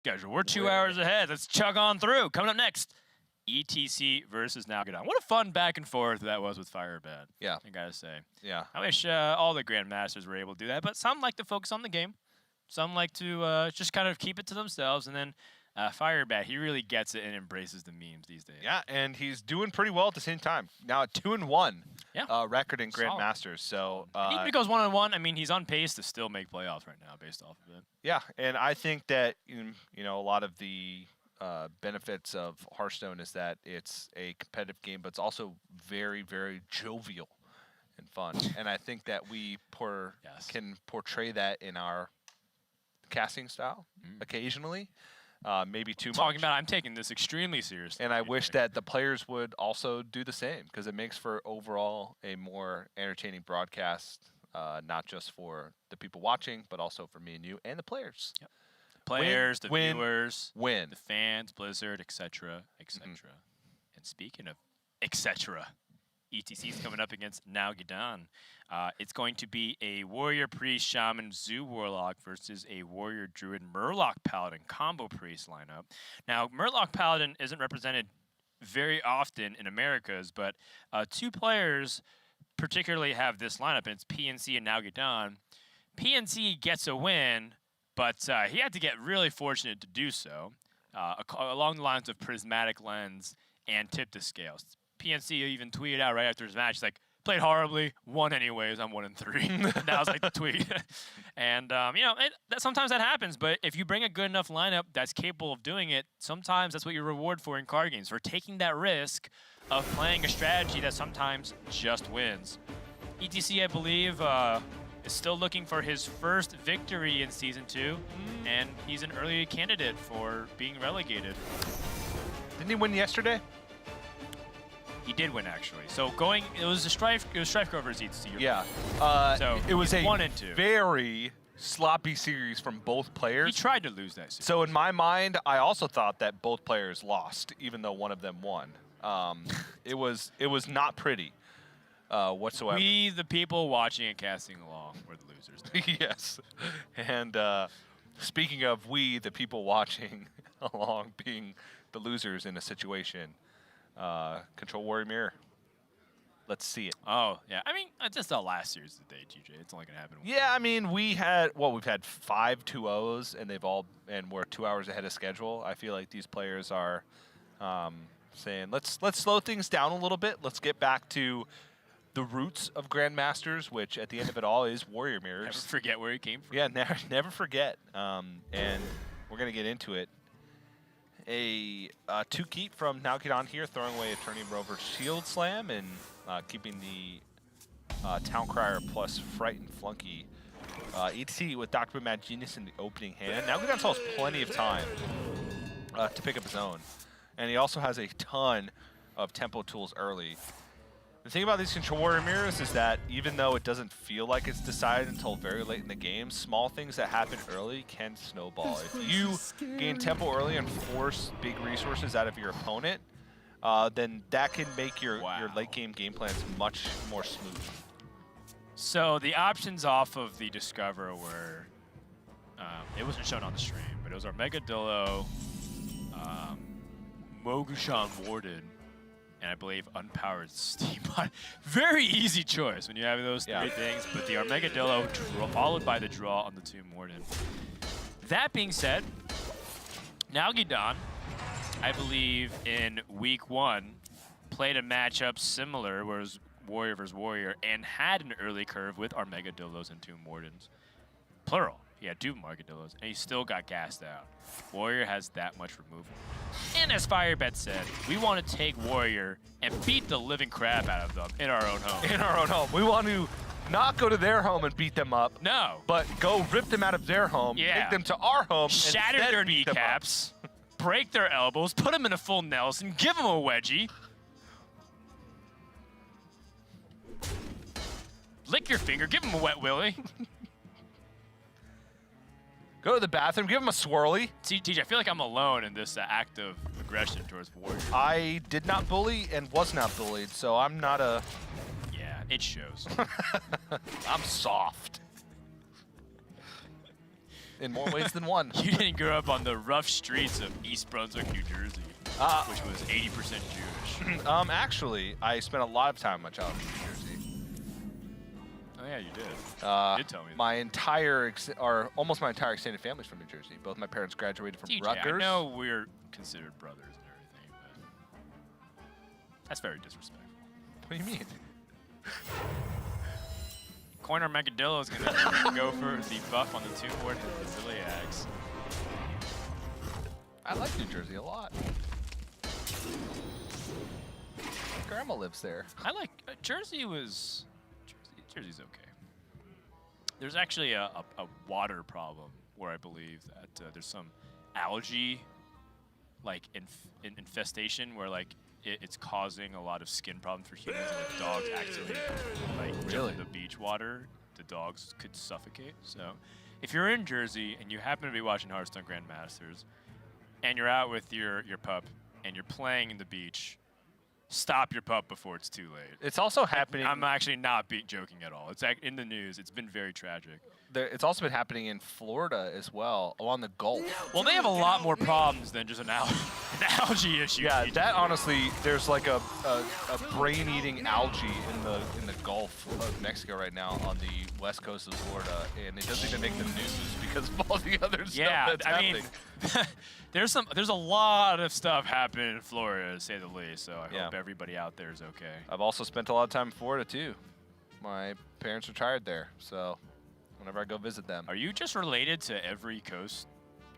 schedule. We're 2 hours ahead. Let's chug on through. Coming up next, ETC versus Nalguidan. What a fun back and forth that was with Firebad. Yeah. I gotta say. Yeah. I wish all the Grandmasters were able to do that, but some like to focus on the game. Some like to just kind of keep it to themselves, and then Firebad, he really gets it and embraces the memes these days. Yeah, and he's doing pretty well at the same time. Now at 2-1 Yeah. record in Grandmasters. So even if he goes 1-1, I mean, he's on pace to still make playoffs right now based off of it. yeah, and I think that you know a lot of the benefits of Hearthstone is that it's a competitive game, but it's also very, very jovial and fun. And I think that we can portray that in our casting style occasionally. Maybe too much. Talking about, I'm taking this extremely seriously. And I wish that the players would also do the same, because it makes for overall a more entertaining broadcast, not just for the people watching, but also for me and you and the players. Yep. The players, the viewers, the fans, Blizzard, etc., etc. And speaking of etc., ETC is coming up against Nalguidan. It's going to be a Warrior Priest Shaman Zoo Warlock versus a Warrior Druid Murloc Paladin combo priest lineup. Now, Murloc Paladin isn't represented very often in Americas, but two players particularly have this lineup, and it's PNC and Nalguidan. PNC gets a win, but he had to get really fortunate to do so, along the lines of Prismatic Lens and Tip the Scales. PNC even tweeted out right after his match, like, played horribly, won anyways, I'm 1-3. That was like the tweet. And, you know, sometimes that happens, but if you bring a good enough lineup that's capable of doing it, sometimes that's what you're rewarded for in card games, for taking that risk of playing a strategy that sometimes just wins. ETC, I believe, is still looking for his first victory in Season 2, and he's an early candidate for being relegated. Didn't he win yesterday? He did win, actually. So it was a strife. It was strife over his ETC. Yeah. So it was a 1 and 2. Very sloppy series from both players. He tried to lose that series. So in my mind, I also thought that both players lost, even though one of them won. It was not pretty whatsoever. We, the people watching and casting along, were the losers. Yes. And speaking of we, the people watching along, being the losers in a situation. Control Warrior Mirror. Let's see it. Oh, yeah. I mean, it's just the last series of the day, TJ. It's only going to happen. Yeah, I mean, we've had 5 2-0s, and we're 2 hours ahead of schedule. I feel like these players are saying, let's slow things down a little bit. Let's get back to the roots of Grandmasters, which at the end of it all is Warrior Mirrors. Never forget where he came from. Yeah, never forget. And we're going to get into it. A 2-keep from Nalguidan here, throwing away a Turning Rover Shield Slam and keeping the Town Crier plus Frightened Flunky. ETC with Dr. Boom Mad Genius in the opening hand. Nalguidan still has plenty of time to pick up his own. And he also has a ton of tempo tools early. The thing about these Control Warrior Mirrors is that even though it doesn't feel like it's decided until very late in the game, small things that happen early can snowball. If you gain tempo early and force big resources out of your opponent, then that can make your late game plans much more smooth. So the options off of the Discover were, it wasn't shown on the stream, but it was our Megadillo, Mogushan Warden, and I believe Unpowered Steambot. Very easy choice when you have those three things, but the Armageddillo followed by the draw on the Tomb Warden. That being said, Nalguidan, I believe in week 1, played a matchup similar, where it was Warrior versus Warrior, and had an early curve with Armageddillos and Tomb Wardens. Plural. He had 2 Armageddillos, and he still got gassed out. Warrior has that much removal. And as Firebet said, we want to take Warrior and beat the living crap out of them in our own home. In our own home. We want to not go to their home and beat them up. No. But go rip them out of their home, take them to our home, shatter their kneecaps, break their elbows, put them in a full Nelson, give them a wedgie. Lick your finger, give them a wet willy. Go to the bathroom, give him a swirly. See, TJ, I feel like I'm alone in this act of aggression towards Warrior. I did not bully and was not bullied, so I'm not a... Yeah, it shows. I'm soft. in more ways than one. You didn't grow up on the rough streets of East Brunswick, New Jersey, which was 80% Jewish. Actually, I spent a lot of time in my childhood in New Jersey. Oh yeah, you did. You did tell me that. My entire, almost my entire extended family's from New Jersey. Both my parents graduated from TJ, Rutgers. I know we're considered brothers and everything, but that's very disrespectful. What do you mean? Corner Megadillo is going to go for the buff on the Tomb Ward and the Ziliax. I like New Jersey a lot. My grandma lives there. I like Jersey was Jersey's okay. There's actually a water problem where I believe that there's some algae like infestation where like it's causing a lot of skin problems for humans, and if dogs actually like jump in the beach water, the dogs could suffocate. So if you're in Jersey and you happen to be watching Hearthstone Grandmasters and you're out with your pup and you're playing in the beach, stop your pup before it's too late. It's also happening. I'm actually not joking at all. It's in the news. It's been very tragic. It's also been happening in Florida as well, along the Gulf. Well, they have a lot more problems than just an algae issue. Yeah, that honestly, there's like a brain-eating algae in the Gulf of Mexico right now on the west coast of Florida, and it doesn't even make the news because of all the other stuff that's happening. There's a lot of stuff happening in Florida, to say the least. So I hope everybody out there is okay. I've also spent a lot of time in Florida too. My parents retired there, so whenever I go visit them. Are you just related to every coast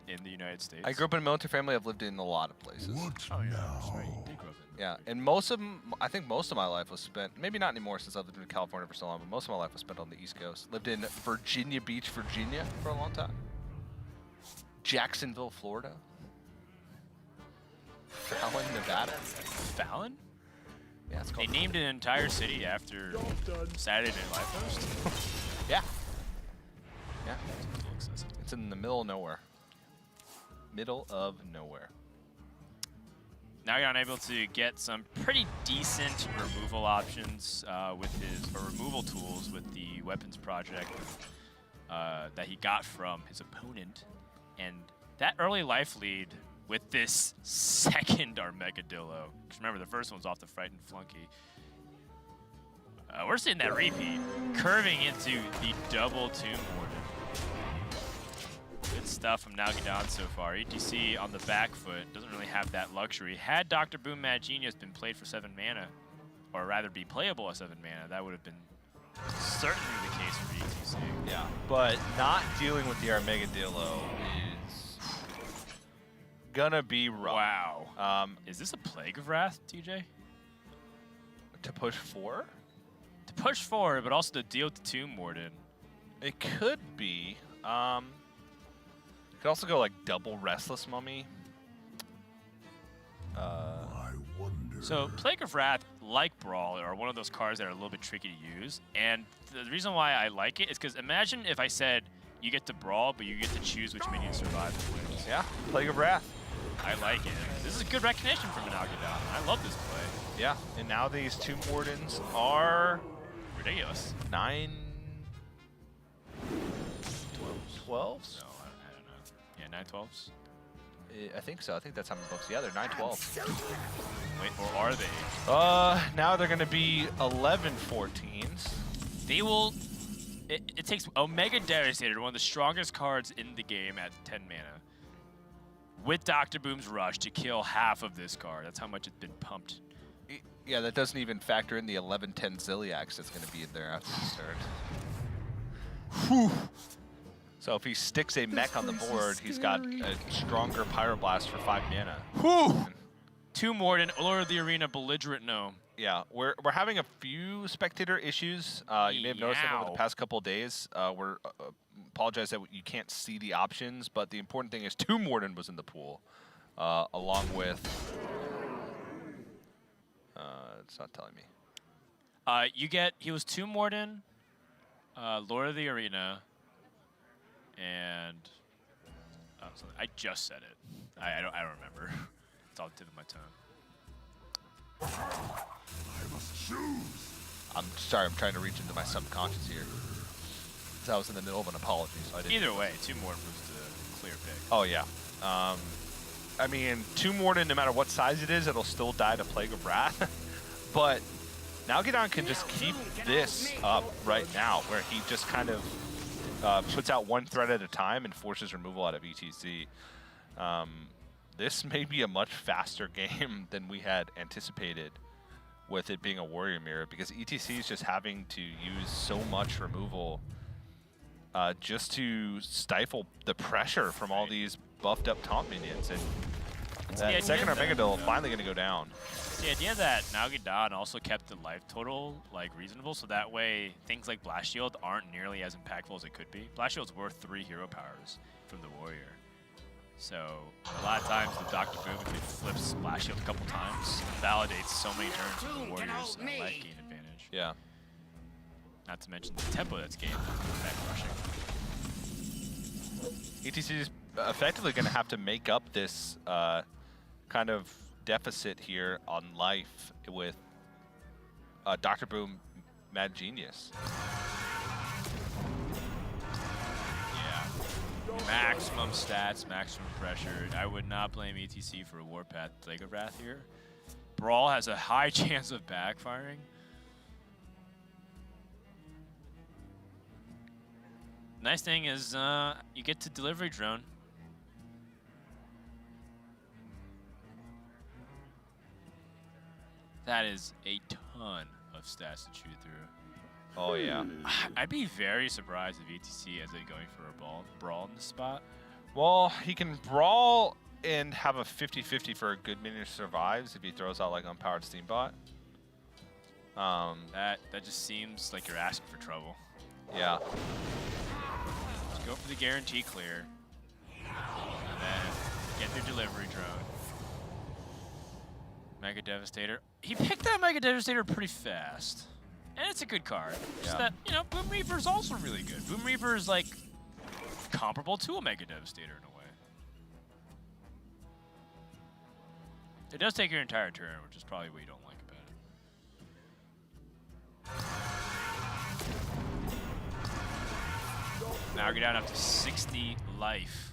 in the United States? I grew up in a military family. I've lived in a lot of places. Oh yeah, that's right. You did grow up in. Yeah, and most of them, I think most of my life was spent, maybe not anymore since I've lived in California for so long, but most of my life was spent on the East Coast. Lived in Virginia Beach, Virginia for a long time. Jacksonville, Florida. Fallon, Nevada. Fallon? Yeah, it's They called. named an entire city after Saturday Night Live host. Yeah. Yeah. It's a little excessive. It's in the middle of nowhere. Middle of nowhere. Now you're unable to get some pretty decent removal options with removal tools with the weapons project that he got from his opponent. And that early life lead with this second Armegadillo, because remember the first one was off the Frightened Flunky. We're seeing that repeat, curving into the double Tomb Warden. Good stuff from Nalguidan so far. ETC on the back foot, doesn't really have that luxury. Had Dr. Boom Mad Genius been played for 7 mana, or rather be playable at 7 mana, that would have been certainly the case for ETC. Yeah, but not dealing with the Armegadillo is gonna be rough. Wow. Is this a Plague of Wrath, TJ? To push 4? To push 4, but also to deal with the Tomb Warden. It could be. Could also go like double Restless Mummy. So Plague of Wrath, like Brawl, are one of those cards that are a little bit tricky to use. And the reason why I like it is because imagine if I said you get to Brawl, but you get to choose which minion survives and wins. Yeah, Plague of Wrath. I like it. This is a good recognition from Nalguidan. I love this play. Yeah, and now these Tomb Wardens are Ridiculous. 9... 12s? No, I don't know. Yeah, 9/12s? I think so. I think that's how many books. Yeah, they're 9/12. Wait, or are they? Now they're going to be 11/14s. They will... It takes Omega Devastator, one of the strongest cards in the game at 10 mana, with Dr. Boom's Rush to kill half of this card. That's how much it's been pumped. Yeah, that doesn't even factor in the 11/10 Ziliax that's going to be in there after the start. Whew. So if he sticks a mech on the board, he's got a stronger Pyroblast for 5 mana. Whew! Tomb Warden, Lord of the Arena, Belligerent Gnome. Yeah, we're having a few spectator issues. You may have noticed that over the past couple of days. We're apologize that you can't see the options, but the important thing is Tomb Warden was in the pool, along with. It's not telling me. He was Tomb Warden, Lord of the Arena, and I just said it. I don't remember. It's on the tip of my tongue. I'm sorry, I'm trying to reach into my subconscious here. I was in the middle of an apology, so I didn't. Either way, Tomb Warden was clear pick. Oh, yeah. I mean, 2 Morden, no matter what size it is, it'll still die to Plague of Wrath. But Nalguidan can just keep this up right now, where he just kind of puts out 1 threat at a time and forces removal out of ETC. This may be a much faster game than we had anticipated with it being a Warrior Mirror, because ETC is just having to use so much removal just to stifle the pressure from all these buffed up taunt minions. And that second Omega finally going to go down. The idea that Nalguidan also kept the life total like reasonable, so that way things like Blast Shield aren't nearly as impactful as it could be. Blast Shield's worth 3 hero powers from the Warrior. So a lot of times the Dr. Boom, if it flips Blast Shield a couple times, validates so many turns for the Warrior's life gain advantage. Yeah. Not to mention the tempo that's gained from back rushing. ETC is effectively going to have to make up this kind of deficit here on life with Dr. Boom Mad Genius. Maximum stats, maximum pressure. I would not blame ETC for a Warpath Plague of Wrath here. Brawl has a high chance of backfiring. Nice thing is you get to delivery drone. That is a ton of stats to chew through. Oh, yeah. I'd be very surprised if ETC ends up going for a brawl in this spot. Well, he can brawl and have a 50-50 for a good minion survives if he throws out like unpowered Steambot. That just seems like you're asking for trouble. Yeah. Just go for the guarantee clear. And then get their delivery drone. Mega Devastator. He picked that Mega Devastator pretty fast. And it's a good card. Just that, you know, Boom Reaver is also really good. Boom Reaver is like comparable to a Mega Devastator in a way. It does take your entire turn, which is probably what you don't like about it. Now we're down up to 60 life.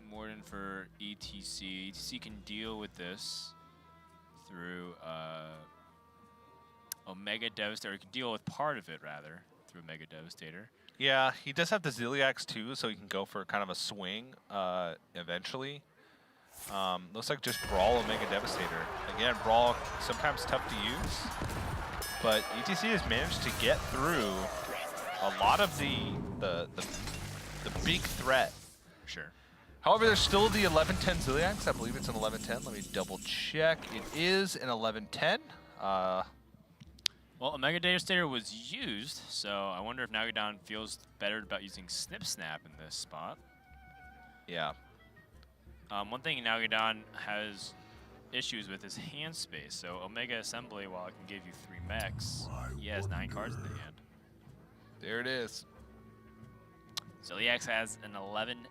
Morden for ETC. ETC can deal with this through Omega Devastator. He can deal with part of it, rather, through Omega Devastator. Yeah, he does have the Ziliax too, so he can go for kind of a swing eventually. Looks like just Brawl Omega Devastator. Again, Brawl sometimes tough to use, but ETC has managed to get through a lot of the big threat. Sure. However, there's still the 1110 Ziliax. I believe it's an 1110. Let me double check. It is an 1110. Well, Omega Devastator was used, so I wonder if Nalguidan feels better about using Snip Snap in this spot. Yeah. One thing Nalguidan has issues with is hand space. So Omega Assembly, while it can give you 3 mechs, he has 9 cards in the hand. There it is. Ziliax has an 1110.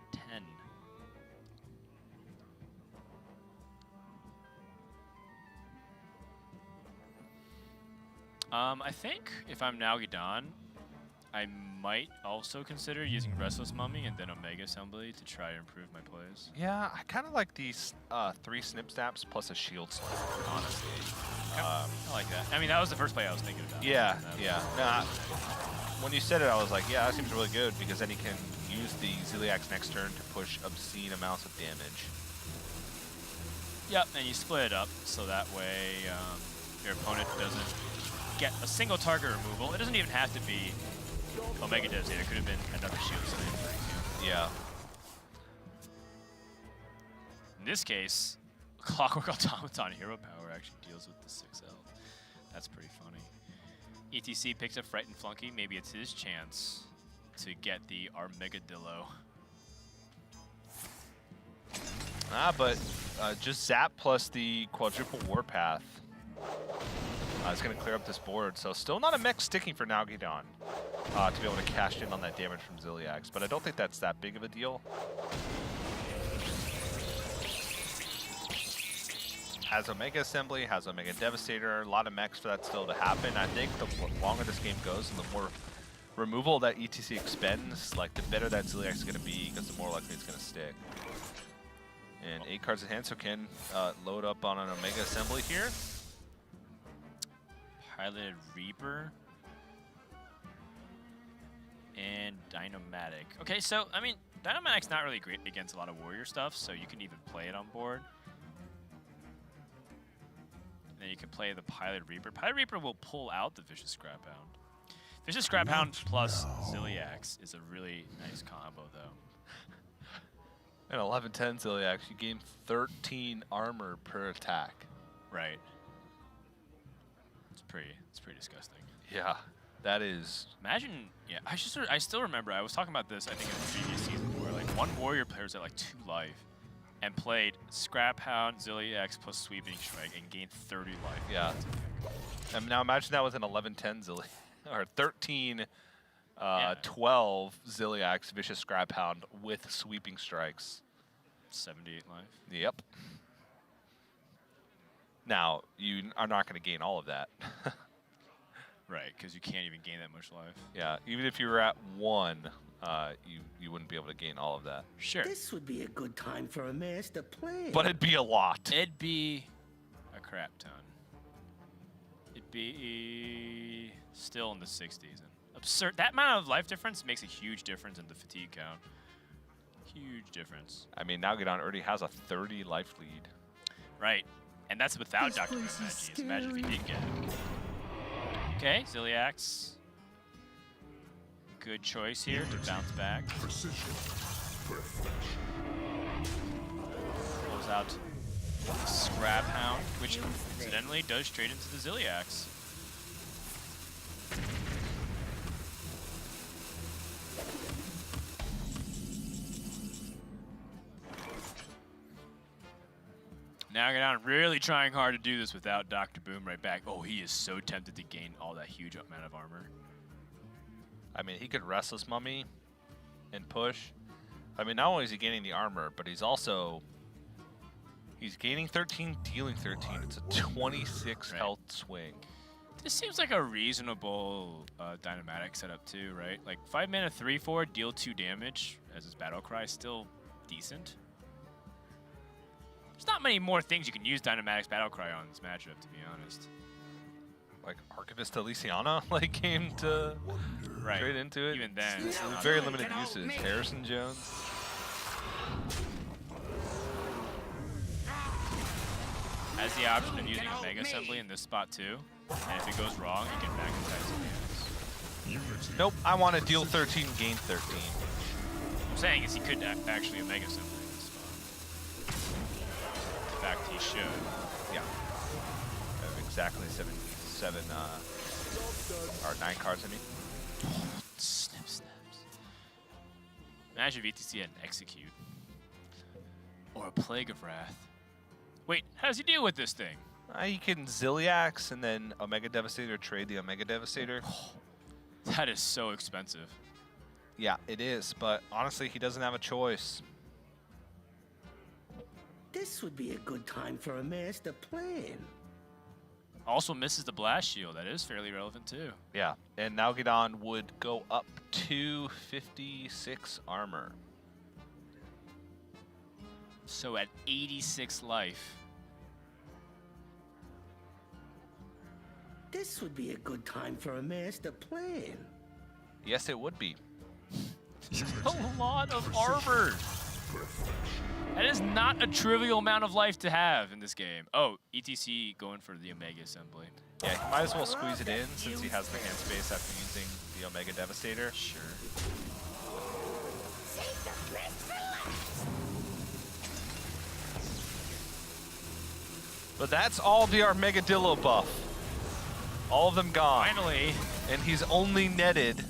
I think if I'm Nalguidan, I might also consider using Restless Mummy and then Omega Assembly to try to improve my plays. Yeah, I kind of like these 3 Snip Snaps plus a Shield Slam, honestly. I like that. I mean, that was the first play I was thinking about. Yeah, yeah. Nah, when you said it, I was like, yeah, that seems really good, because then he can use the Ziliax next turn to push obscene amounts of damage. Yep, and you split it up so that way your opponent doesn't get a single target removal. It doesn't even have to be Omega Devastator. It could have been another Shield Slam. Yeah. In this case, Clockwork Automaton Hero Power actually deals with the 6 health. That's pretty funny. ETC picks up Frightened Flunky. Maybe it's his chance to get the Armageddillo. But just Zap plus the quadruple Warpath. It's going to clear up this board. So still not a mech sticking for Nalguidan to be able to cash in on that damage from Ziliax. But I don't think that's that big of a deal. has Omega Assembly, has Omega Devastator, a lot of mechs for that still to happen. I think the longer this game goes and the more removal that ETC expends, like the better that Ziliax is going to be, because the more likely it's going to stick. And 8 cards in hand, so can load up on an Omega Assembly here. Piloted Reaper. And Dynomatic. Okay, so, I mean, Dynomatic's not really great against a lot of warrior stuff, so you can even play it on board. And then you can play the Piloted Reaper. Piloted Reaper will pull out the Vicious Scrap Hound. Vicious Scrap Hound plus Ziliax is a really nice combo, though. And 11-10 Ziliax, you gain 13 armor per attack. Right. It's pretty disgusting. Yeah, that is. Imagine, yeah, I still remember, I was talking about this, I think, in the previous season, where, like, one warrior player was at, like, 2 life and played Scrap Hound, Ziliax plus Sweeping Strike and gained 30 life. Yeah. And now imagine that with an 11-10 Ziliax. Or 13, 12 Ziliax Vicious Scrap Hound with Sweeping Strikes. 78 life. Yep. Now, you are not going to gain all of that. Right, because you can't even gain that much life. Yeah, even if you were at 1, you wouldn't be able to gain all of that. Sure. This would be a good time for a master plan. But it'd be a lot. It'd be a crap ton. It'd be still in the 60s. And absurd. That amount of life difference makes a huge difference in the fatigue count. Huge difference. I mean, Nalguidan already has a 30 life lead. Right. And that's without This Dr. place is Magic. Imagine if he scary. did get it. Okay, Ziliax. Good choice here to bounce back. Precision. Perfection. Pulls out the Scrap Hound, which incidentally does trade into the Ziliax. Nalguidan really trying hard to do this without Dr. Boom right back. Oh, he is so tempted to gain all that huge amount of armor. I mean, he could Restless Mummy and push. I mean, not only is he gaining the armor, but he's also... He's gaining 13, dealing 13. It's a 26 health swing. This seems like a reasonable Dynomatic setup too, right? Like 5 mana 3/4, deal 2 damage as his battle cry, still decent. There's not many more things you can use Dynomatic's battle cry on in this matchup, to be honest. Like Archivist Elysiana, like came to trade into it. Even then, it's not Very limited uses. Harrison Jones. has the option of using a Mega Assembly in this spot too, and if it goes wrong, you can back attack something. Nope, I want to deal 13, gain 13. What I'm saying is he could actually a Mega Assembly in this spot. In fact, he should. Yeah. Exactly 7, or 9 cards, I mean. Snip snaps. Imagine if VTC had an Execute. Or a Plague of Wrath. Wait, how does he deal with this thing? You can Ziliax and then Omega Devastator trade the Omega Devastator. That is so expensive. Yeah, it is, but honestly, he doesn't have a choice. This would be a good time for a master plan. Also misses the Blast Shield. That is fairly relevant too. Yeah, and Nalguidan would go up to 56 armor. So at 86 life. This would be a good time for a master plan. Yes, it would be. A lot of armor. That is not a trivial amount of life to have in this game. Oh, ETC going for the Omega Assembly. Yeah, he might as well squeeze it in since he has the hand space after using the Omega Devastator. Sure. But that's all the Armagadillo buff. All of them gone. Finally. And he's only netted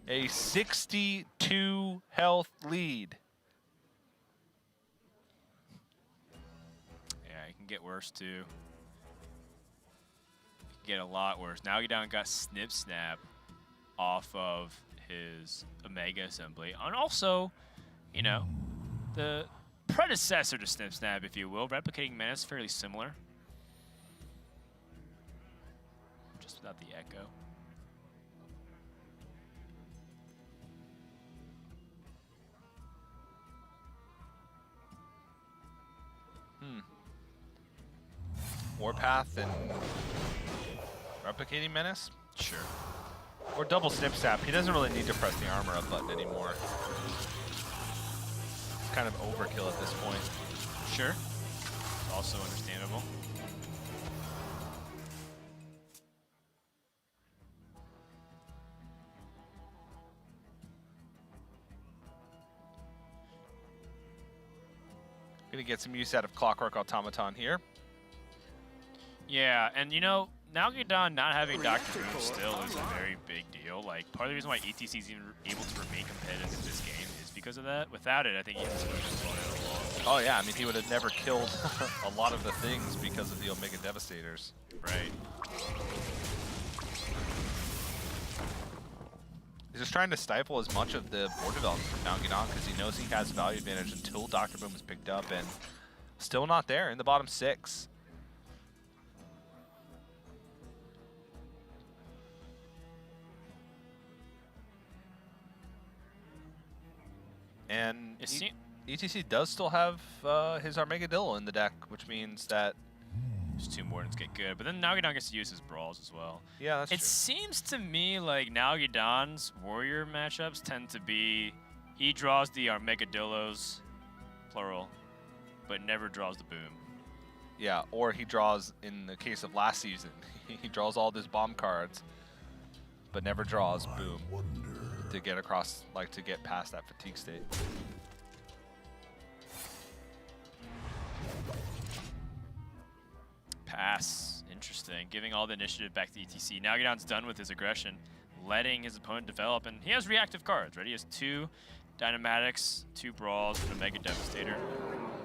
a 62 health lead. Yeah, it can get worse too. It can get a lot worse. Nalguidan got Snip Snap off of his Omega Assembly. And also, you know, the predecessor to Snip Snap, if you will. Replicating Menace, fairly similar. Just without the echo. Warpath and Replicating Menace? Sure. Or double Snip Snap. He doesn't really need to press the armor up button anymore. It's kind of overkill at this point. Sure. Also understandable. Gonna get some use out of Clockwork Automaton here. Yeah, and you know, Nalguidan not having Dr. Boom still is a very big deal. Like, part of the reason why ETC is even able to remain competitive in this game is because of that. Without it, I think he would have Oh yeah, I mean, he would have never killed a lot of the things because of the Omega Devastators. Right. He's just trying to stifle as much of the board development from Nalguidan because he knows he has value advantage until Dr. Boom is picked up, and still not there in the bottom 6. And ETC does still have his Armageddon in the deck, which means that his 2 Wardens get good, but then Nalguidan gets to use his Brawls as well. yeah, that's It true. seems to me like Nalguidan's Warrior matchups tend to be, he draws the Armageddillos, plural, but never draws the Boom. Yeah, or he draws, in the case of last season, he draws all his bomb cards, but never draws Boom to get across, like to get past that fatigue state. Pass. Interesting. Giving all the initiative back to ETC. Nalguidan's done with his aggression, letting his opponent develop, and he has reactive cards, right? He has 2 Dynamatics, 2 Brawls, and a Mega Devastator.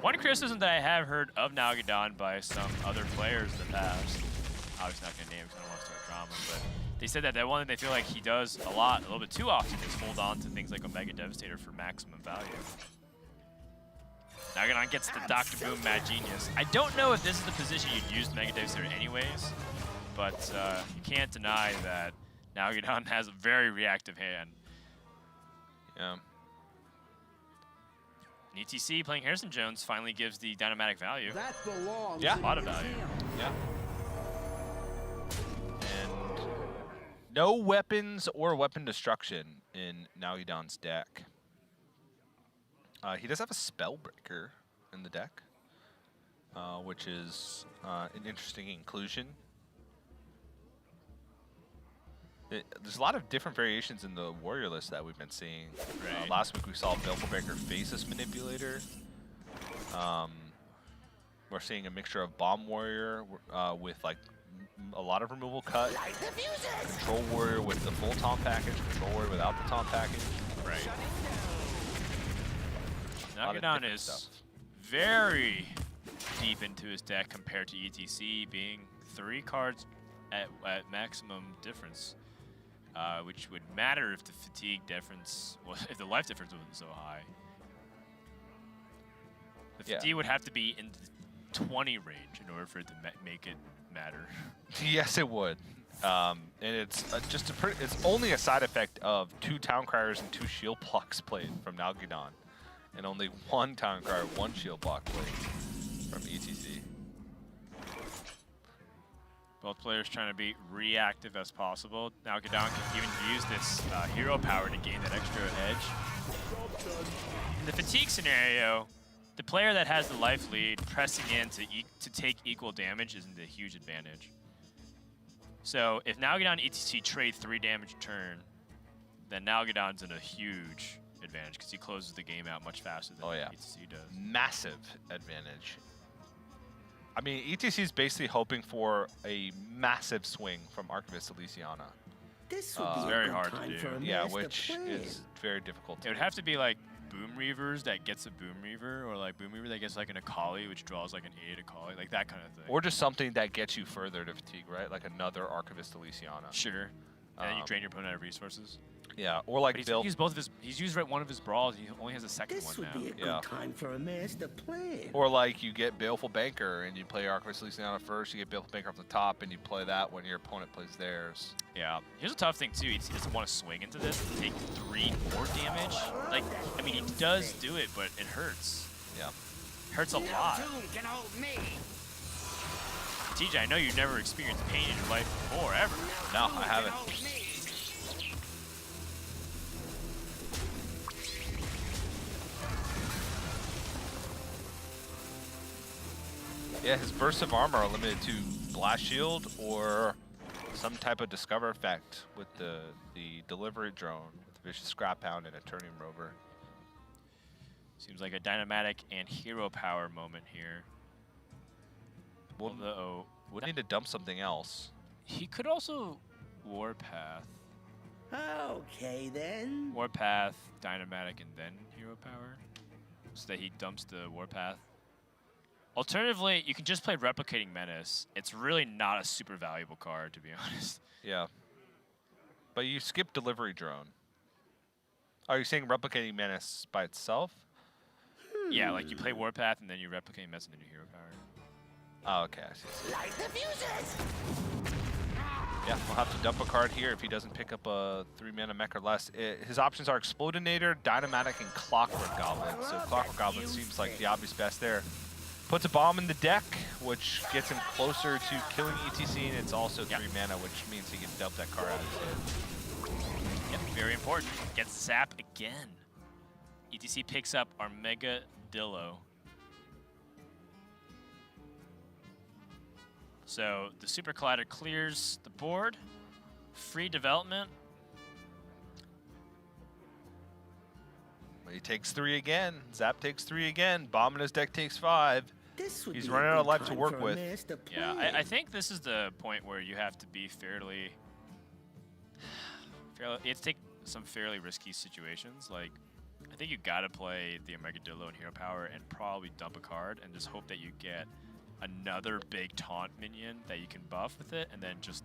One criticism that I have heard of Nalguidan by some other players in the past, obviously not going to name because I don't want to start drama, but they said that one thing they feel like he does a little bit too often, is hold on to things like Omega Devastator for maximum value. Nalguidan gets the Dr. Boom Mad Genius. I don't know if this is the position you'd use Mega Devastator anyways, but you can't deny that Nalguidan has a very reactive hand. Yeah. And ETC playing Harrison Jones finally gives the Dynamatic value. That belongs Yeah. A lot of value. Yeah. And no weapons or weapon destruction in Nalguidan's deck. He does have a Spellbreaker in the deck, which is an interesting inclusion. There's a lot of different variations in the Warrior list that we've been seeing. Right. Last week we saw Spellbreaker Faceless Manipulator. We're seeing a mixture of Bomb Warrior with like a lot of removal cut. Control Warrior with the full taunt package. Control Warrior without the taunt package. Right. A lot of Nalguidan different is stuff. very deep into his deck compared to ETC, being 3 cards at maximum difference, which would matter if the fatigue difference, well, if the life difference wasn't so high. The Yeah. fatigue would have to be in the 20 range in order for it to make it matter. Yes, it would. And it's it's only a side effect of 2 Town Criers and 2 Shield Blocks played from Nalguidan, and only 1 Town Crier, 1 Shield Block played from ETC. Both players trying to be reactive as possible. Nalguidan can even use this hero power to gain that extra edge. In the fatigue scenario, the player that has the life lead pressing in to take equal damage isn't a huge advantage. So if Nalguidan and ETC trade 3 damage a turn, then Nalguidan's in a huge advantage because he closes the game out much faster than ETC does. Massive advantage. I mean, ETC is basically hoping for a massive swing from Archivist Elysiana. This would be a very good hard to time do. for a Yeah, master which plan. is very difficult to It would have to be like Boom Reavers that gets a Boom Reaver, or like Boom Reaver that gets like an Akali, which draws like an 8 Akali, like that kind of thing. Or just something that gets you further to fatigue, right? Like another Archivist Elysiana. Sure. And then you Um, drain your opponent out of resources. Yeah, or But like he's Bill, used both of his. He's used one of his brawls. And he only has a second This one would now. be a good Yeah. time for a master plan. or like you get Baleful Banker and you play Archivist Elysiana first, you get Baleful Banker off the top, and you play that when your opponent plays theirs. Yeah. Here's a tough thing too. He doesn't want to swing into this and take 3 more damage. Like, I mean, he does do it, but it hurts. Yeah. Hurts a lot. can hold me. TJ, I know you've never experienced pain in your life before, ever. No, I haven't. Yeah, his bursts of armor are limited to Blast Shield or some type of Discover effect with the delivery drone, with Vicious Scrap Hound and Eternium Rover. Seems like a Dynamatic and Hero Power moment here. We'll Although, need to dump something else. he could also Warpath. Okay, then. Warpath, Dynamatic, and then Hero Power. So that he dumps the Warpath. Alternatively, you can just play Replicating Menace. It's really not a super valuable card, to be honest. Yeah. But you skip Delivery Drone. Are you saying Replicating Menace by itself? Yeah, like you play Warpath and then you Replicate Menace and then you Hero Power. Oh, okay, I see. Light the fuses. Yeah, we'll have to dump a card here if he doesn't pick up a 3-mana mech or less. His options are Explodinator, Dynamatic, and Clockwork Goblin. So Clockwork Goblin seems like the obvious best there. Puts a bomb in the deck, which gets him closer to killing ETC, and it's also 3 mana, which means he can dump that card out of his hand. Yep, very important. Gets Zap again. ETC picks up our Mega Dillo. So the Super Collider clears the board. Free development. He takes 3 again. Zap takes 3 again. Bomb in his deck takes 5. This would He's be running a out of good life to time work for a with. master Yeah, plan. I think this is the point where you have to be fairly you have to take some fairly risky situations. Like, I think you gotta play the Omega Dillo and Hero Power and probably dump a card and just hope that you get another big taunt minion that you can buff with it and then just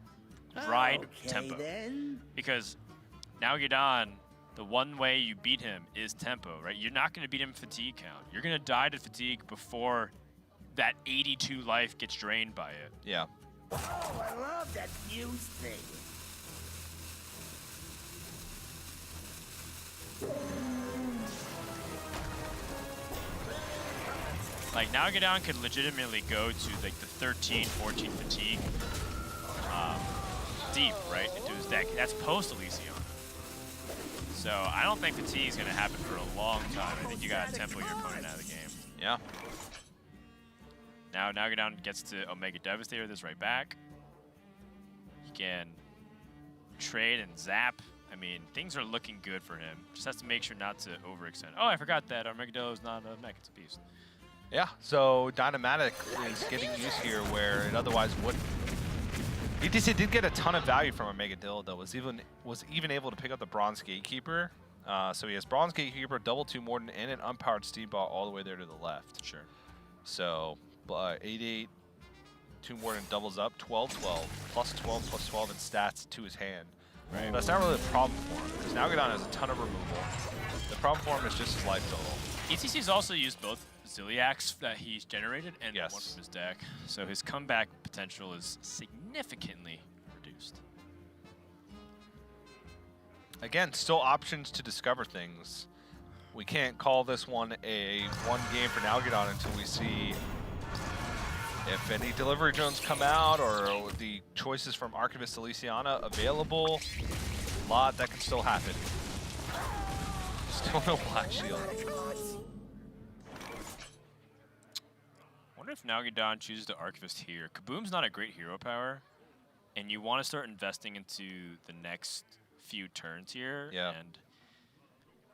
ride Okay, tempo. then. Because Nalguidan, the one way you beat him is tempo, right? You're not gonna beat him fatigue count. You're gonna die to fatigue before that 82 life gets drained by it. Yeah. Oh, I love that fuse thing. Like, Nalguidan could legitimately go to like the 13, 14 fatigue deep, right, into his deck. That's post Elysiana. So I don't think fatigue is going to happen for a long time. I think you got to tempo your opponent out of the game. Yeah. Now Nalguidan gets to Omega Devastator this right back. He can trade and zap. I mean, things are looking good for him. Just has to make sure not to overextend. Oh, I forgot that Omega Dillo is not a mech, it's a beast. Yeah, so Dynamatic is getting used here where it otherwise wouldn't. ETC did get a ton of value from Omega Dillo, though. Was even able to pick up the Bronze Gatekeeper. So he has Bronze Gatekeeper, double 2 Morden, and an unpowered Steamboat all the way there to the left. Sure. So 8/8, 2 Morden doubles up, 12/12, plus 12, plus 12 in stats to his hand. Right. But that's not really a problem for him, because Nalguidan has a ton of removal. The problem for him is just his life total. ETC's also used both Ziliacs that he's generated and Yes. one from his deck. So his comeback potential is significantly reduced. Again, still options to discover things. We can't call this one a one game for Nalguidan until we see if any delivery drones come out or the choices from Archivist Elysiana available. A lot that can still happen. Still no Black Shield. I wonder if Nalguidan chooses to Archivist here. Kaboom's not a great hero power, and you want to start investing into the next few turns here. Yeah. And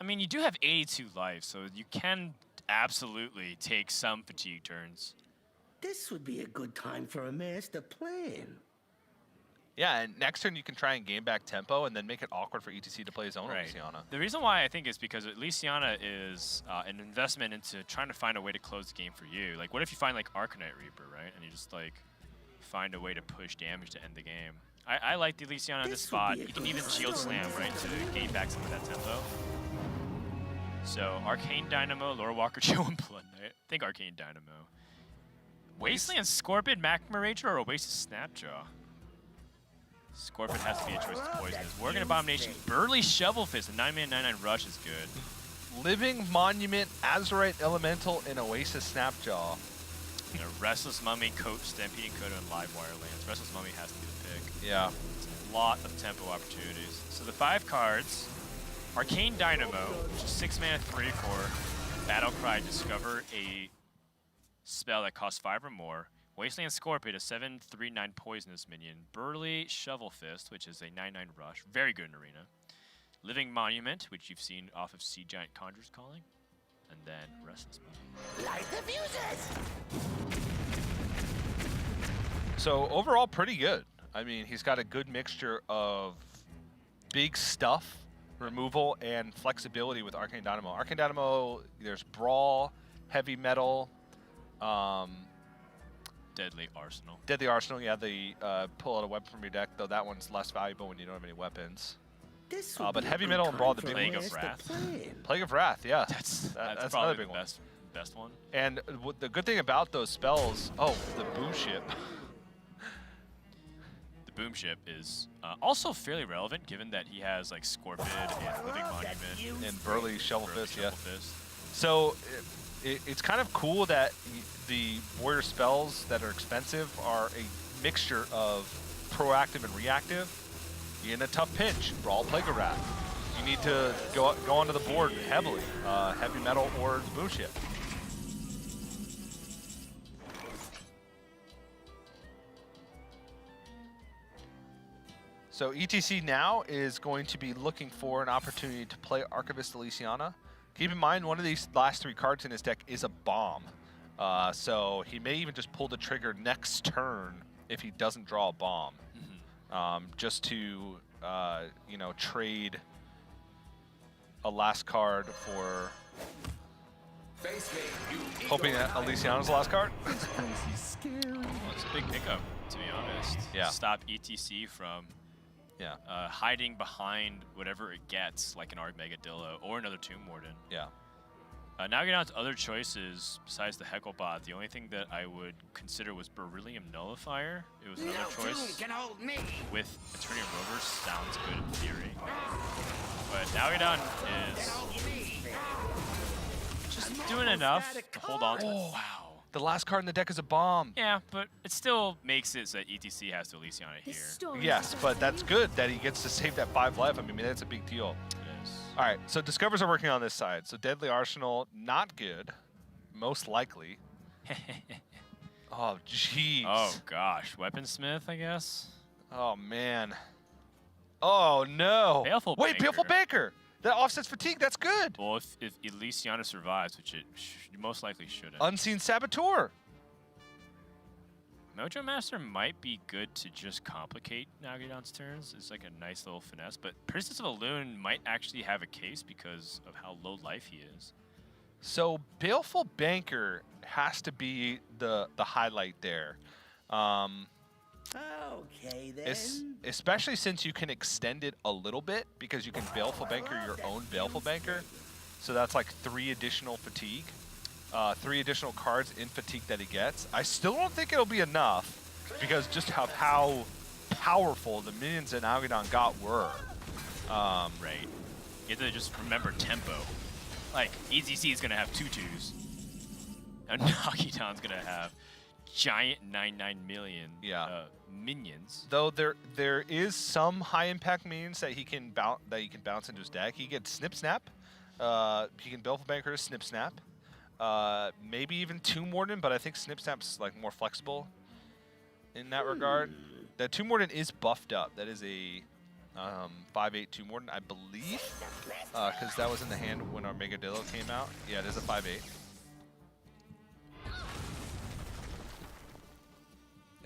I mean, you do have 82 life, so you can absolutely take some fatigue turns. This would be a good time for a master plan. Yeah, and next turn you can try and gain back tempo and then make it awkward for ETC to play his own Elysiana. The reason why I think is because Elysiana is an investment into trying to find a way to close the game for you. Like, what if you find like Arcanite Reaper, right? And you just like find a way to push damage to end the game. I like the Elysian on this This will spot. be a You can good even shield story. slam, right, to gain back some of that tempo. So, Arcane Dynamo, Lore Walker, Joe, and Blood Knight. I think Arcane Dynamo. Wasteland Scorpion, Magma Rager, or Oasis Snapjaw? Scorpion has to be a choice of poisonous. Working Abomination, Burly Shovel Fist, a 9-man 9/9 rush is good. Living Monument, Azurite Elemental, and Oasis Snapjaw. You know, Restless Mummy, Coach, Stampeding Kodo, and Livewire Lands. Restless Mummy has to be the pick. Yeah. It's a lot of tempo opportunities. So the 5 cards, Arcane Dynamo, which is 6 mana 3/4. Battlecry, discover a spell that costs 5 or more. Wasteland Scorpion, a 7/3/9 poisonous minion. Burly Shovel Fist, which is a 9/9 rush. Very good in Arena. Living Monument, which you've seen off of Sea Giant Conjurer's Calling. And then Restless Mummy. Light the fuses! So overall, pretty good. I mean, he's got a good mixture of big stuff, removal, and flexibility with Arcane Dynamo. Arcane Dynamo, there's Brawl, Heavy Metal, Deadly Arsenal. Deadly Arsenal. Yeah, the pull out a weapon from your deck, though that one's less valuable when you don't have any weapons. This will But be a Heavy good Metal and Brawl, time the for big a ones. Plague of master Wrath. plan. Plague of Wrath, yeah. That's another probably big the one. best one. And the good thing about those spells, oh, the Boom Ship. The Boom Ship is also fairly relevant, given that he has like Scorpion and Living Monument. And Burly Shovel Burly Fist, yeah. Shovel Fist. So it's kind of cool that the warrior spells that are expensive are a mixture of proactive and reactive. You're in a tough pinch, Brawl, Plague of Wrath. You need to go onto the board heavily, Heavy Metal or the Boom Ship. So ETC now is going to be looking for an opportunity to play Archivist Elysiana. Keep in mind, one of these last 3 cards in his deck is a bomb. So he may even just pull the trigger next turn if he doesn't draw a bomb. Just to, you know, trade a last card for hoping that Elysiana's the last card. Well, it's a big pickup, to be honest. Yeah. Stop ETC from Yeah, hiding behind whatever it gets, like an Argmegadillo or another Tomb Warden. yeah. Now getting on to other choices besides the Hecklebot, the only thing that I would consider was Beryllium Nullifier. It was another choice with Attorney of Rovers. Sounds good in theory. But Nalguidan is just doing enough to hold on to it. Oh. Wow. The last card in the deck is a bomb. Yeah, but it still makes it so that ETC has to Elysiana here. Yes, but that's good that he gets to save that 5 life. I mean, that's a big deal. It is. All right, so Discovers are working on this side. So Deadly Arsenal, not good, most likely. Oh, jeez. Oh gosh, Weaponsmith, I guess. Oh, man. Oh, no. Baleful Wait, Baleful Banker. Banker. That offsets fatigue. That's good. Well, if Elysiana survives, which it most likely shouldn't. Unseen Saboteur. Mojo Master might be good to just complicate Nalguidan's turns. It's like a nice little finesse, but Princess of Elune might actually have a case because of how low life he is. So Baleful Banker has to be the highlight there. Okay, then. Especially since you can extend it a little bit because you can Baleful Banker your own Baleful Banker. So that's like 3 additional fatigue. 3 additional cards in fatigue that he gets. I still don't think it'll be enough because just of how powerful the minions that Nalguidan got were. Right. You have to just remember tempo. Like, EZC is going to have 2/2s. And Nalguidan's going to have giant 9/9 million minions. Though there is some high impact minions that he can bounce into his deck. He gets Snip Snap. He can Baleful Banker to Snip Snap. Maybe even Tomb Warden, but I think Snip Snap's like more flexible in that regard. That Tomb Warden is buffed up. That is a 5/8 Tomb Warden, I believe, because that was in the hand when our Megadillo came out. Yeah, it is a 5/8.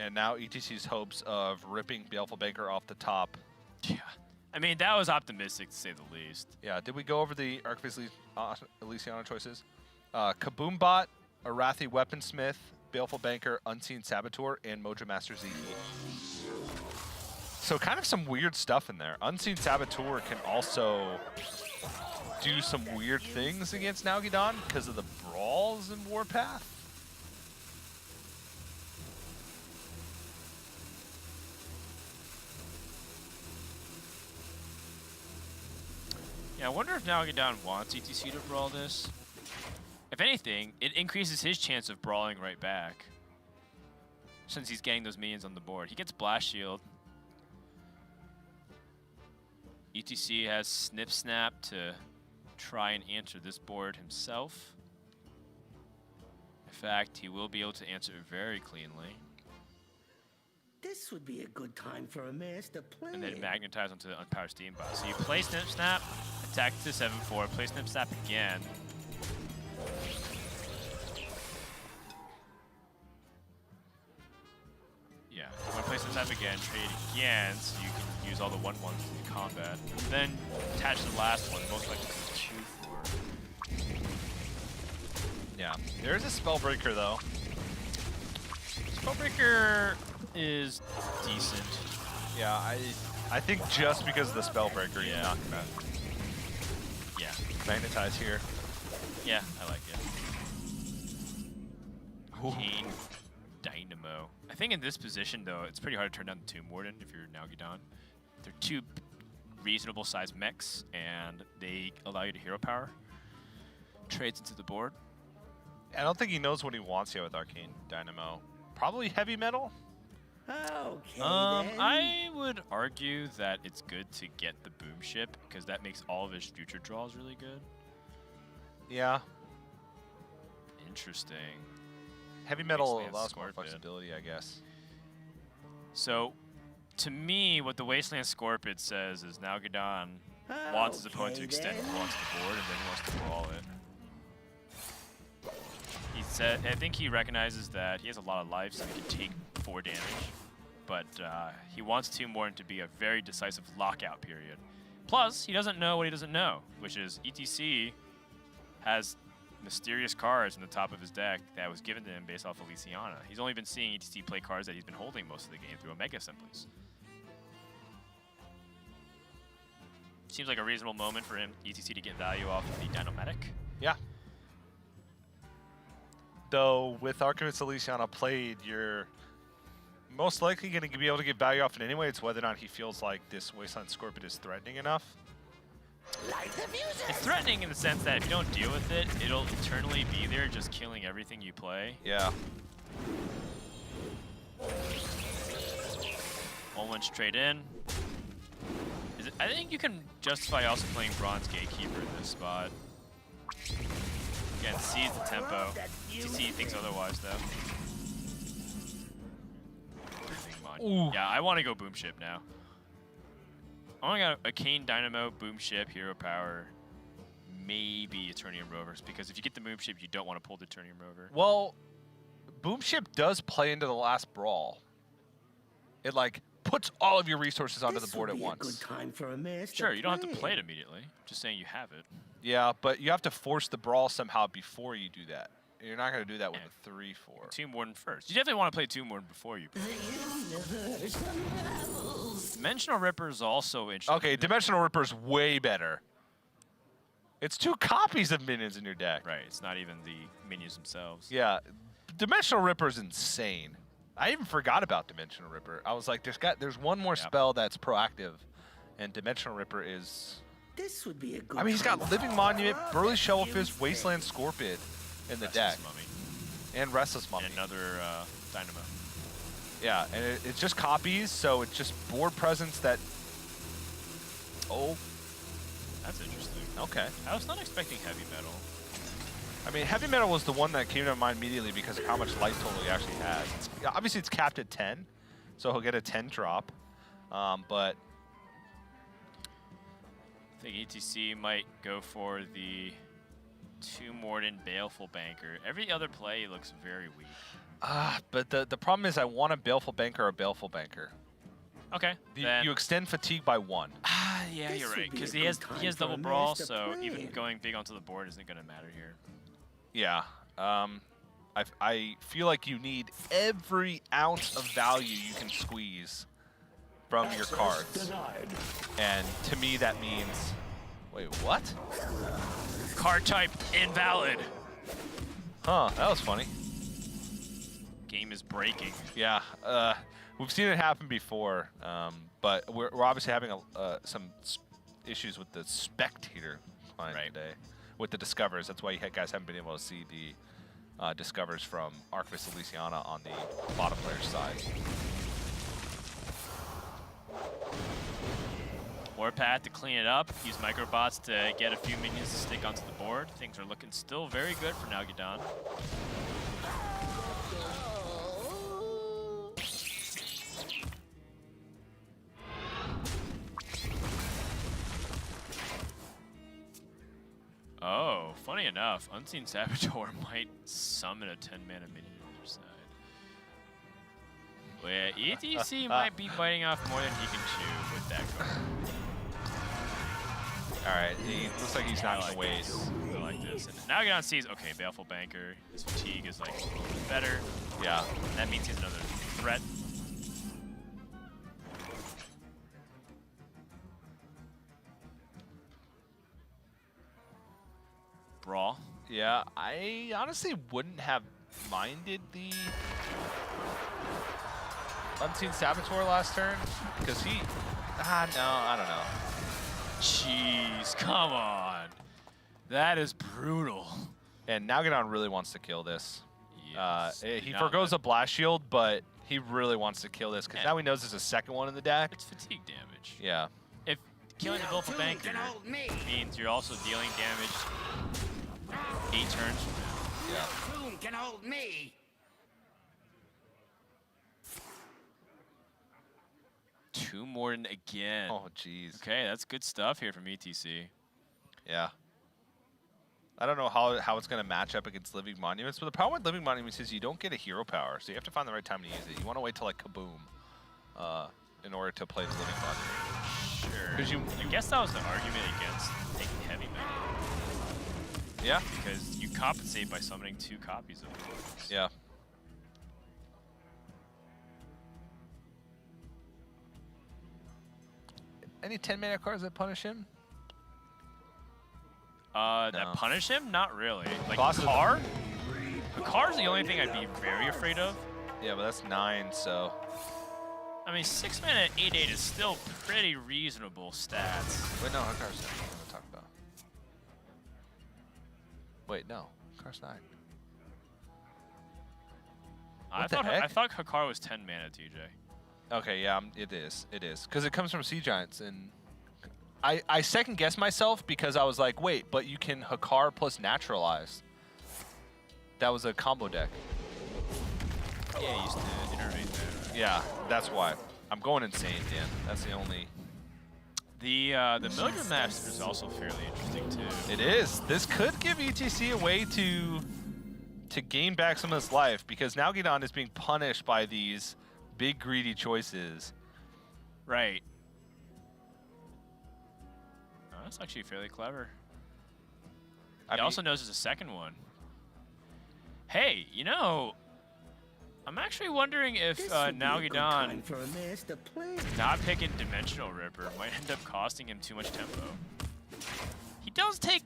And now ETC's hopes of ripping Baleful Banker off the top. Yeah. I mean, that was optimistic to say the least. Yeah, did we go over the Archivist Elysiana choices? Kaboombot, Arathi Weaponsmith, Baleful Banker, Unseen Saboteur, and Mojo Master ZE. So kind of some weird stuff in there. Unseen Saboteur can also do some weird things against Nalguidan because of the brawls in Warpath. Yeah, I wonder if Nalguidan wants ETC to brawl this. If anything, it increases his chance of brawling right back, since he's getting those minions on the board. He gets Blast Shield. ETC has Snip Snap to try and answer this board himself. In fact, he will be able to answer it very cleanly. This would be a good time for a master plan. And then magnetize onto the Unpowered Steam Bot. So you play Snip Snap, attack to 7-4, play Snip Snap again. Yeah, you want to play Snip Snap again, trade again, so you can use all the 1-1s in combat. And then attach the last one, most likely to 2-4. Yeah, there is a Spellbreaker though. Spellbreaker is decent. Yeah, I think just because of the Spellbreaker, you Yeah. knock him out. Yeah, Magnetize here. yeah, I like it. King Dynamo. I think in this position, though, it's pretty hard to turn down the Tomb Warden if you're Nalguidan. They're two reasonable sized mechs, and they allow you to hero power. Trades into the board. I don't think he knows what he wants yet with Arcane Dynamo. Probably Heavy Metal? Okay, then. I would argue that it's good to get the Boom Ship, because that makes all of his future draws really good. Yeah. Interesting. Heavy Metal Wasteland allows more Scorpion. flexibility, I guess. So, to me, what the Wasteland Scorpion says is Nalguidan wants his opponent to Okay, extend then. onto the board, and then he wants to brawl it. He said, I think he recognizes that he has a lot of life, so he can take 4 damage. But he wants Tomb Warden to be a very decisive lockout period. Plus, he doesn't know what he doesn't know, which is ETC has mysterious cards in the top of his deck that was given to him based off of Elysiana. He's only been seeing ETC play cards that he's been holding most of the game through Omega Assemblies. Seems like a reasonable moment for him, ETC, to get value off of the Dynametic. Yeah. Though, with Archivist Elysiana played, you're most likely going to be able to get value off it anyway. It's whether or not he feels like this Wasteland Scorpion is threatening enough. Light the music. It's threatening in the sense that if you don't deal with it, it'll eternally be there, just killing everything you play. Yeah. One straight in. I think you can justify also playing Bronze Gatekeeper in this spot. Again, seize the tempo. TC thinks otherwise, though. Ooh. Yeah, I want to go Boom Ship now. I want to go a Kane Dynamo, Boom Ship, Hero Power, maybe Eternium Rovers, because if you get the Boom Ship, you don't want to pull the Eternium Rover. Well, Boom Ship does play into the last brawl. It, like, puts all of your resources onto the board at This would be a once. good time for a master Sure, you don't have to plan. play it immediately. Just saying you have it. Yeah, but you have to force the brawl somehow before you do that. You're not going to do that with Yeah. a 3-4. Tomb Warden first. You definitely want to play Tomb Warden before you. Dimensional Ripper is also interesting. Okay, Dimensional Ripper's way better. It's 2 copies of minions in your deck. Right, it's not even the minions themselves. Yeah, Dimensional Ripper's insane. I even forgot about Dimensional Ripper. I was like, there's one more Yep. spell that's proactive, and Dimensional Ripper is... This would be a good I mean, he's got time Living for Monument, a Burly music. Shovelfist, Wasteland Scorpion in the Restless deck, Mummy. and Restless Mummy. And another Dynamo. Yeah, and it's just copies, so it's just board presence that... Oh, That's interesting. okay. I was not expecting Heavy Metal. I mean, Heavy Metal was the one that came to mind immediately because of how much life total he actually has. Obviously, it's capped at 10, so he'll get a 10 drop. But I think ETC might go for the Tomb Warden Baleful Banker. Every other play looks very weak. but the problem is I want a Baleful Banker or a Baleful Banker. Okay, You extend fatigue by 1. yeah, This you're would right, be because a he good has time for double a brawl, master so even plan. going big onto the board isn't going to matter here. Yeah. I feel like you need every ounce of value you can squeeze from your cards. Denied. And to me, that means... Wait, what? Card type invalid. Huh, that was funny. Game is breaking. Yeah, we've seen it happen before, but we're obviously having some issues with the spectator client today, with the discovers. That's why you guys haven't been able to see the discovers from Archivist Elysiana on the bottom player side. Warpath to clean it up, use microbots to get a few minions to stick onto the board. Things are looking still very good for Nalguidan. Oh, funny enough, Unseen Saboteur might summon a 10-mana minion on their side. Well, yeah, ETC might be biting off more than he can chew with that card. Alright, he looks like he's not going to waste. I like this. And Nalguidan sees, okay, Baleful Banker. His fatigue is like a little bit better. Yeah. That means he's another threat. Brawl. Yeah, I honestly wouldn't have minded the Unseen Saboteur last turn, because he... no, I don't know. Jeez, come on. That is brutal. And Nalguidan really wants to kill this. Yes. He forgoes a Blast Shield, but he really wants to kill this, because now he knows there's a second one in the deck. It's fatigue damage. Yeah. If killing the Baleful Banker means you're also dealing damage 8 turns from now. Yeah. Room can hold me. Two more than again. Oh, jeez. Okay, that's good stuff here from ETC. Yeah. I don't know how it's going to match up against Living Monuments, but the problem with Living Monuments is you don't get a hero power, so you have to find the right time to use it. You want to wait till like Kaboom in order to play the Living Monument. Sure. Because I guess that was the argument against taking heavy metal. Yeah. Because you compensate by summoning 2 copies of it. Yeah. Any 10-mana cards that punish him? That punish him? Not really. Like Boss Hakar? Hakar's the only thing I'd be very afraid of. Yeah, but that's 9, so... I mean, 6 mana 8/8 is still pretty reasonable stats. Wait, no, Hakar's 9. What am I talking about? Wait, no. Hakar's 9. I thought Hakar was 10 mana, TJ. Okay, yeah, it is. It is. Because it comes from Sea Giants, and... I second-guessed myself because I was like, wait, but you can Hakar plus Naturalize. That was a combo deck. Yeah, you used to innervate there. Yeah, that's why. I'm going insane, Dan. That's the only... The Mojo Master is also fairly interesting, too. It is. This could give ETC a way to gain back some of his life, because Nalguidan is being punished by these big, greedy choices. Right. Oh, that's actually fairly clever. He also knows there's a second one. Hey, you know, I'm actually wondering if Nalguidan not picking Dimensional Ripper might end up costing him too much tempo.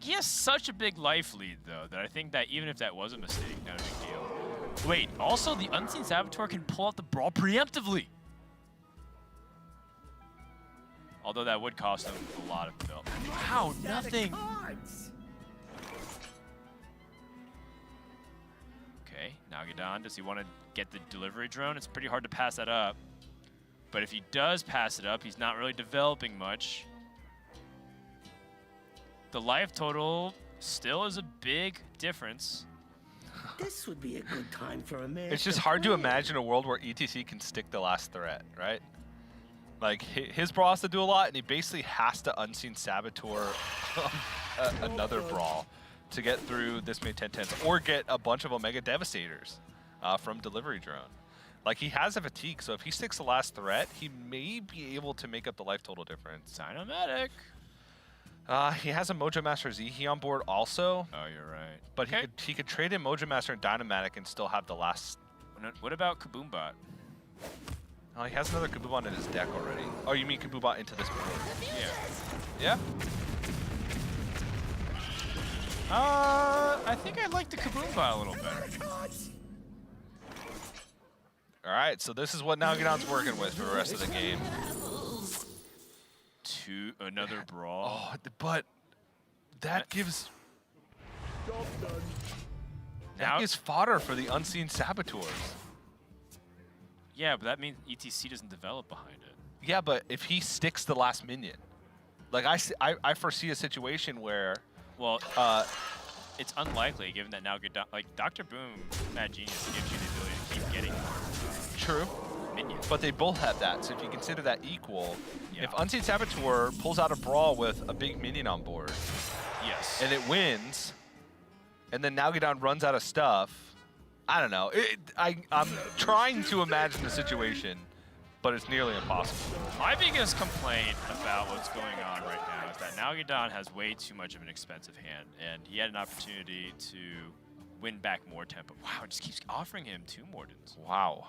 He has such a big life lead, though, that I think that even if that was a mistake, not a big deal. Wait, also the Unseen Saboteur can pull out the Brawl preemptively. Although that would cost him a lot of development. Wow, nothing. Okay, Nalguidan, does he want to get the delivery drone? It's pretty hard to pass that up. But if he does pass it up, he's not really developing much. The life total still is a big difference. This would be a good time for a man. It's just hard to imagine a world where ETC can stick the last threat, right? Like, his brawl has to do a lot, and he basically has to Unseen Saboteur another brawl to get through this many 10-10s, or get a bunch of Omega Devastators from Delivery Drone. Like, he has a fatigue, so if he sticks the last threat, he may be able to make up the life total difference. Cynomedic. He has a Mojo Master Zihi on board also. Oh, you're right. But he could trade in Mojo Master and Dynamatic and still have the last... What about Kaboombot? Oh, he has another Kabubon in his deck already. Oh, you mean Kabubon into this board? Yeah. Yeah? I think I like the Kaboomba a little better. All right, so this is what Nalguidan's working with for the rest of the game. Another brawl. Oh, but that gives Now, fodder for the Unseen Saboteurs. yeah, but that means ETC doesn't develop behind it. Yeah, but if he sticks the last minion, like I foresee a situation where, Well, it's unlikely given that now like Dr. Boom, Mad Genius gives you the ability to keep getting true, minions. but they both have that. So if you consider that equal, Yeah. if Unseen Saboteur pulls out a brawl with a big minion on board Yes. and it wins, and then Nalguidan runs out of stuff, I don't know. I'm trying to imagine the situation, but it's nearly impossible. My biggest complaint about what's going on right now is that Nalguidan has way too much of an expensive hand, and he had an opportunity to win back more tempo. Wow, it just keeps offering him 2 Mordens. Wow.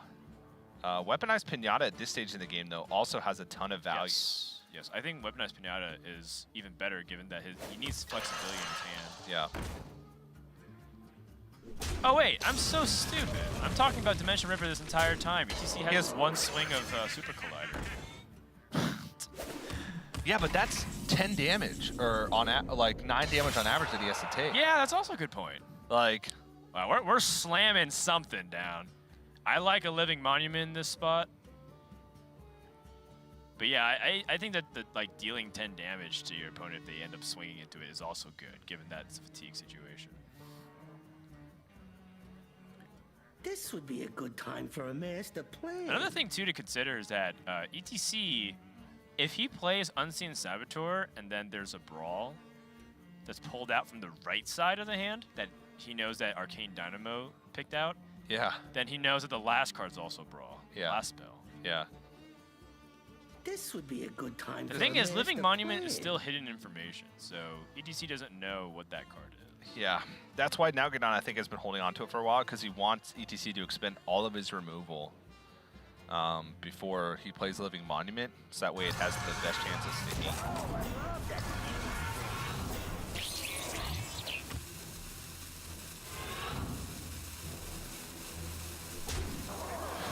Weaponized Pinata at this stage in the game, though, also has a ton of value. Yes. Yes, I think Weaponized Pinata is even better given that he needs flexibility in his hand. Yeah. Oh wait, I'm so stupid. I'm talking about Dimension Ripper this entire time. ETC has has- one swing of Super Collider. Yeah, but that's 10 damage, or like 9 damage on average that he has to take. Yeah, that's also a good point. Like, Wow, we're slamming something down. I like a Living Monument in this spot. But yeah, I think that like dealing 10 damage to your opponent if they end up swinging into it is also good, given that it's a fatigue situation. This would be a good time for a master plan. Another thing too to consider is that ETC, if he plays Unseen Saboteur and then there's a brawl that's pulled out from the right side of the hand that he knows that Arcane Dynamo picked out, yeah, then he knows that the last card's also brawl. Yeah. Last spell. yeah. This would be a good time The for thing a is, Living master Monument is plan. still hidden information, so ETC doesn't know what that card is. Yeah, that's why Nalguidan, I think, has been holding on to it for a while, because he wants ETC to expend all of his removal before he plays Living Monument, so that way it has the best chance of sticking.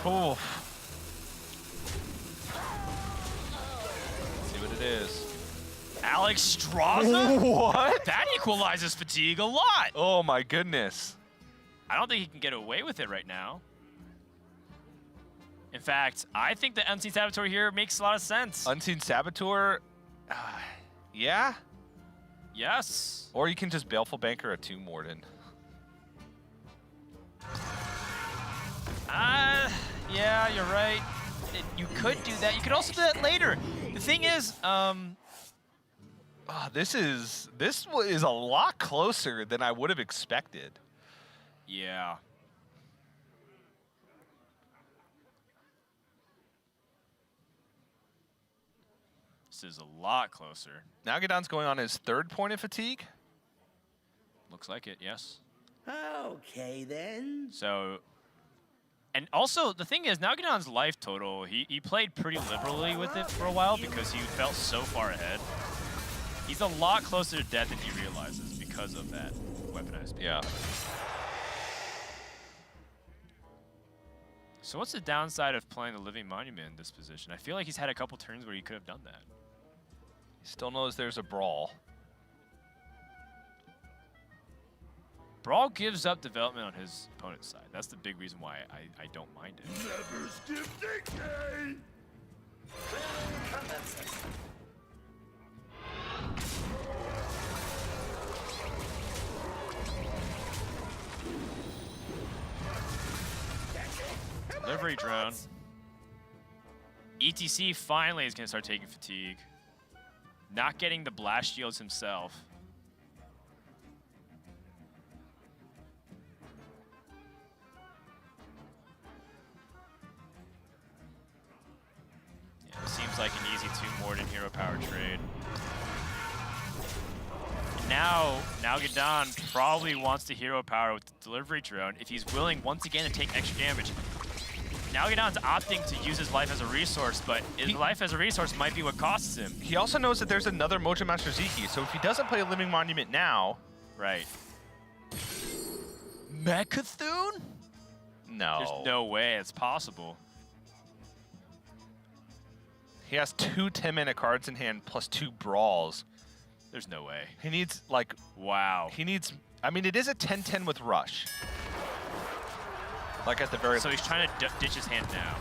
Oh. Let's see what it is. Alex Straza? What? That equalizes fatigue a lot! Oh my goodness. I don't think he can get away with it right now. In fact, I think the Unseen Saboteur here makes a lot of sense. Unseen Saboteur, yeah? Yes. Or you can just Baleful Banker a 2 Morden. Yeah, you're right. You could do that. You could also do that later. The thing is, This is a lot closer than I would have expected. yeah. This is a lot closer. Nalguidan's going on his 3rd point of fatigue. Looks like it, yes. Okay, then. So, and also the thing is, Nalguidan's life total, he played pretty liberally with it for a while because he felt so far ahead. He's a lot closer to death than he realizes because of that weaponized speed. Yeah. So what's the downside of playing the Living Monument in this position? I feel like he's had a couple turns where he could have done that. He still knows there's a brawl. Brawl gives up development on his opponent's side. That's the big reason why I don't mind it. Never skip decay! Delivery drone. ETC finally is going to start taking fatigue. Not getting the blast shields himself. Yeah, seems like an easy 2 Morden hero power trade. And now Nalguidan probably wants to hero power with the delivery drone if he's willing once again to take extra damage. Nalguidan's opting to use his life as a resource, but his life as a resource might be what costs him. He also knows that there's another Mojo Master Ziki, so if he doesn't play a Living Monument now... Right. Mechathune? No. There's no way it's possible. He has 2 10-mana cards in hand plus 2 brawls. There's no way. He needs, like... Wow. He needs... I mean, it is a 10-10 with Rush. Like at the very... So he's trying to ditch his hand now.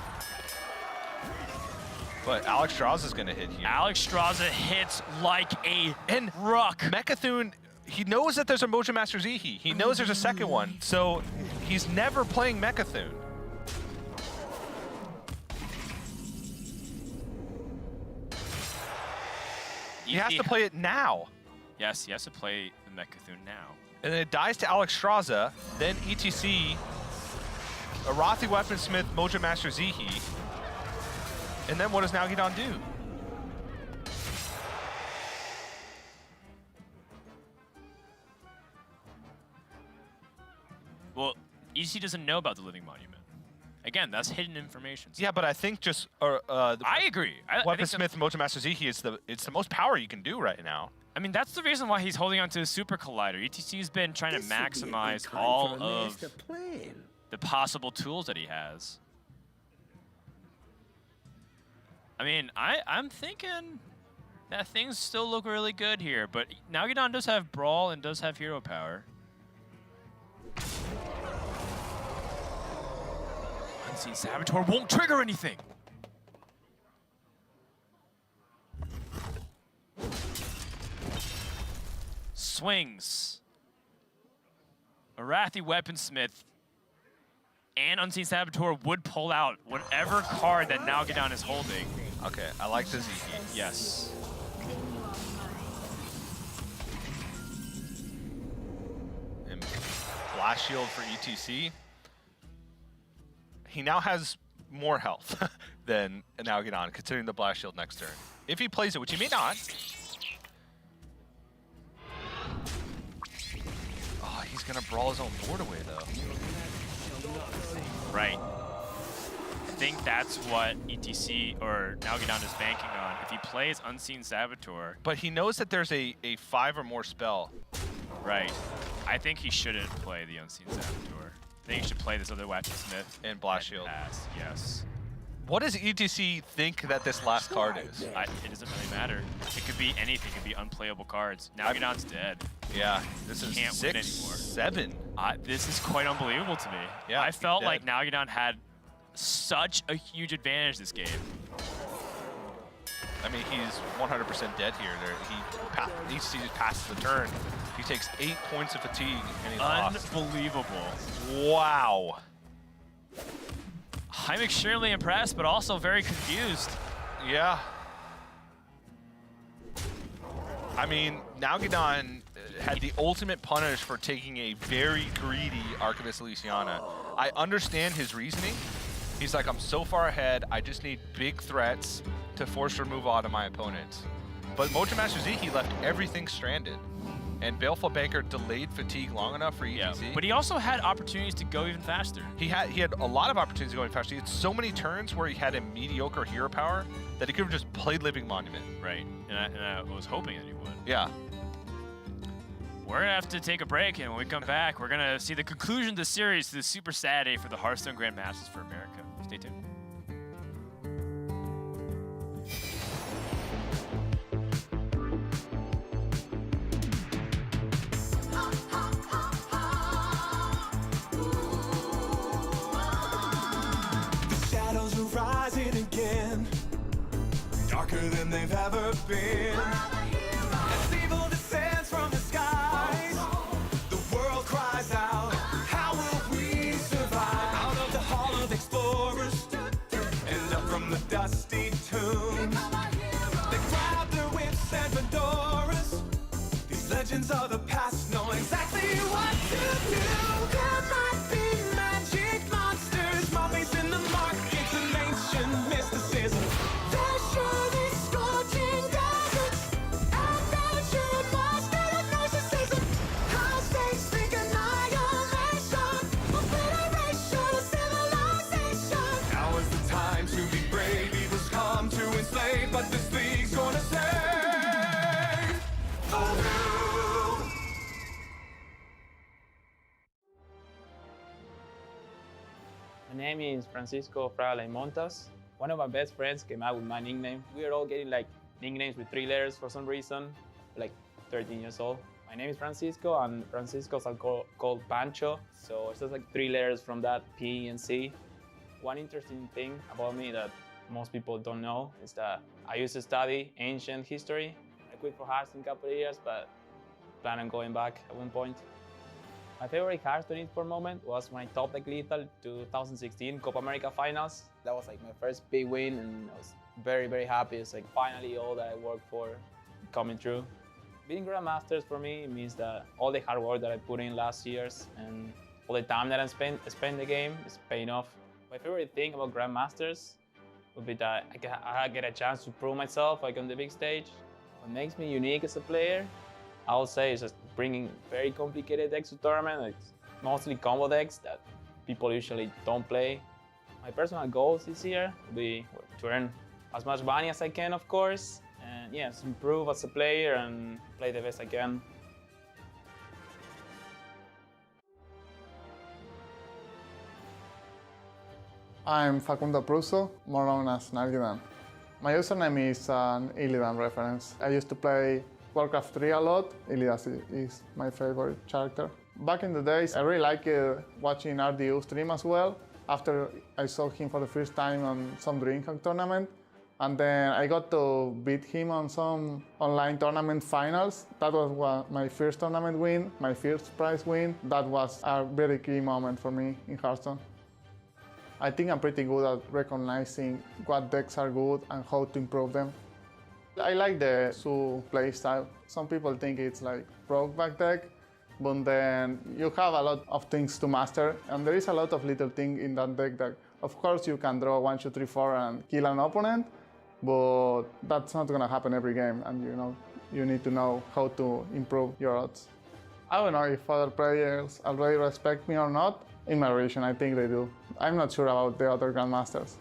But Alex Strauss is going to hit here. Alex Straza hits like a ruck. Mechathune, he knows that there's a Mojo Master Zihi. He knows there's a second one, so he's never playing Mechathune. He has to play it now. Yes, he has to play the Mechathune now. And then it dies to Alex Straza, then ETC, Arathi Weaponsmith, Mojo Master Zihi. And then what does Nalguidan do? Well, EC doesn't know about the Living Monument. Again, that's hidden information. Yeah, but I think just I agree. Weaponsmith, Mojo Master Zihi is it's the most power you can do right now. I mean, that's the reason why he's holding on to the Super Collider. ETC's been trying to maximize all of the possible tools that he has. I mean, I'm thinking that things still look really good here, but Nalguidan does have Brawl and does have Hero Power. Unseen Saboteur won't trigger anything. Swings. Arathi Weaponsmith and Unseen Saboteur would pull out whatever card that Nalguidan is holding. Okay, I like the Ziki. Yes. And Blast Shield for ETC. He now has more health than Nalguidan, considering the Blast Shield next turn. If he plays it, which he may not. Oh, he's gonna brawl his own board away, though. Right. I think that's what ETC or Nalguidan is banking on. If he plays Unseen Saboteur. But he knows that there's a 5 or more spell. Right. I think he shouldn't play the Unseen Saboteur. I think he should play this other Weaponsmith. And Blast Shield. Pass. Yes. What does ETC think that this last card is? It doesn't really matter. It could be anything. It could be unplayable cards. Nalguidan's dead. Yeah, this is Can't win 6, anymore. 7. This is quite unbelievable to me. Yeah, I felt he's like dead. Nalguidan had such a huge advantage this game. I mean, he's 100% dead here. He ETC just passes the turn. He takes 8 points of fatigue and he lost. Unbelievable. Wow. I'm extremely impressed, but also very confused. Yeah. I mean, Nalguidan had the ultimate punish for taking a very greedy Archivist Elysiana. I understand his reasoning. He's like, I'm so far ahead, I just need big threats to force removal out of my opponents. But Mojo Master Ziki left everything stranded. And Baleful Banker delayed fatigue long enough for ETC. Yeah, but he also had opportunities to go even faster. He had a lot of opportunities going faster. He had so many turns where he had a mediocre hero power that he could have just played Living Monument. Right, and I was hoping that he would. Yeah. We're going to have to take a break, and when we come back, we're going to see the conclusion of the series to the Super Saturday for the Hearthstone Grandmasters for America. Stay tuned. Darker than they've ever been. As evil descends from the skies, the world cries out, how will we survive? Out of the hall of explorers, and up from the dusty tomb. They grab their whips and fedoras. These legends of the past know exactly what to do. There might be magic monsters, mummies in the markets, and ancient mysticism. name is Francisco Fraile Montas. One of my best friends came out with my nickname. We are all getting like nicknames with 3 letters for some reason, like 13 years old. My name is Francisco, and Francisco's are called Pancho. So it's just like 3 letters from that, P and C. One interesting thing about me that most people don't know is that I used to study ancient history. I quit for Hearthstone a couple of years, but plan on going back at one point. My favorite Hearthstone Esports moment was when I topped like Lethal 2016 Copa America Finals. That was like my first big win, and I was very, very happy. It's like finally all that I worked for coming true. Beating Grandmasters for me means that all the hard work that I put in last years and all the time that I spent the game is paying off. My favorite thing about Grandmasters would be that I get a chance to prove myself like on the big stage. What makes me unique as a player, I would say, is just bringing very complicated decks to tournament. It's mostly combo decks that people usually don't play. My personal goals this year will be to earn as much money as I can, of course, and yes, improve as a player and play the best I can. I'm Facundo Pruso, more known as Nalguidan. My username is an Illidan reference. I used to play Warcraft 3 a lot. Illidan is my favorite character. Back in the days, I really liked watching RDU stream as well. After I saw him for the first time on some DreamHack tournament, and then I got to beat him on some online tournament finals. That was my first tournament win, my first prize win. That was a very key moment for me in Hearthstone. I think I'm pretty good at recognizing what decks are good and how to improve them. I like the Su playstyle. Some people think it's like broke back deck, but then you have a lot of things to master, and there is a lot of little things in that deck that, of course, you can draw 1, 2, 3, 4 and kill an opponent, but that's not gonna happen every game, and you need to know how to improve your odds. I don't know if other players already respect me or not. In my region, I think they do. I'm not sure about the other Grandmasters.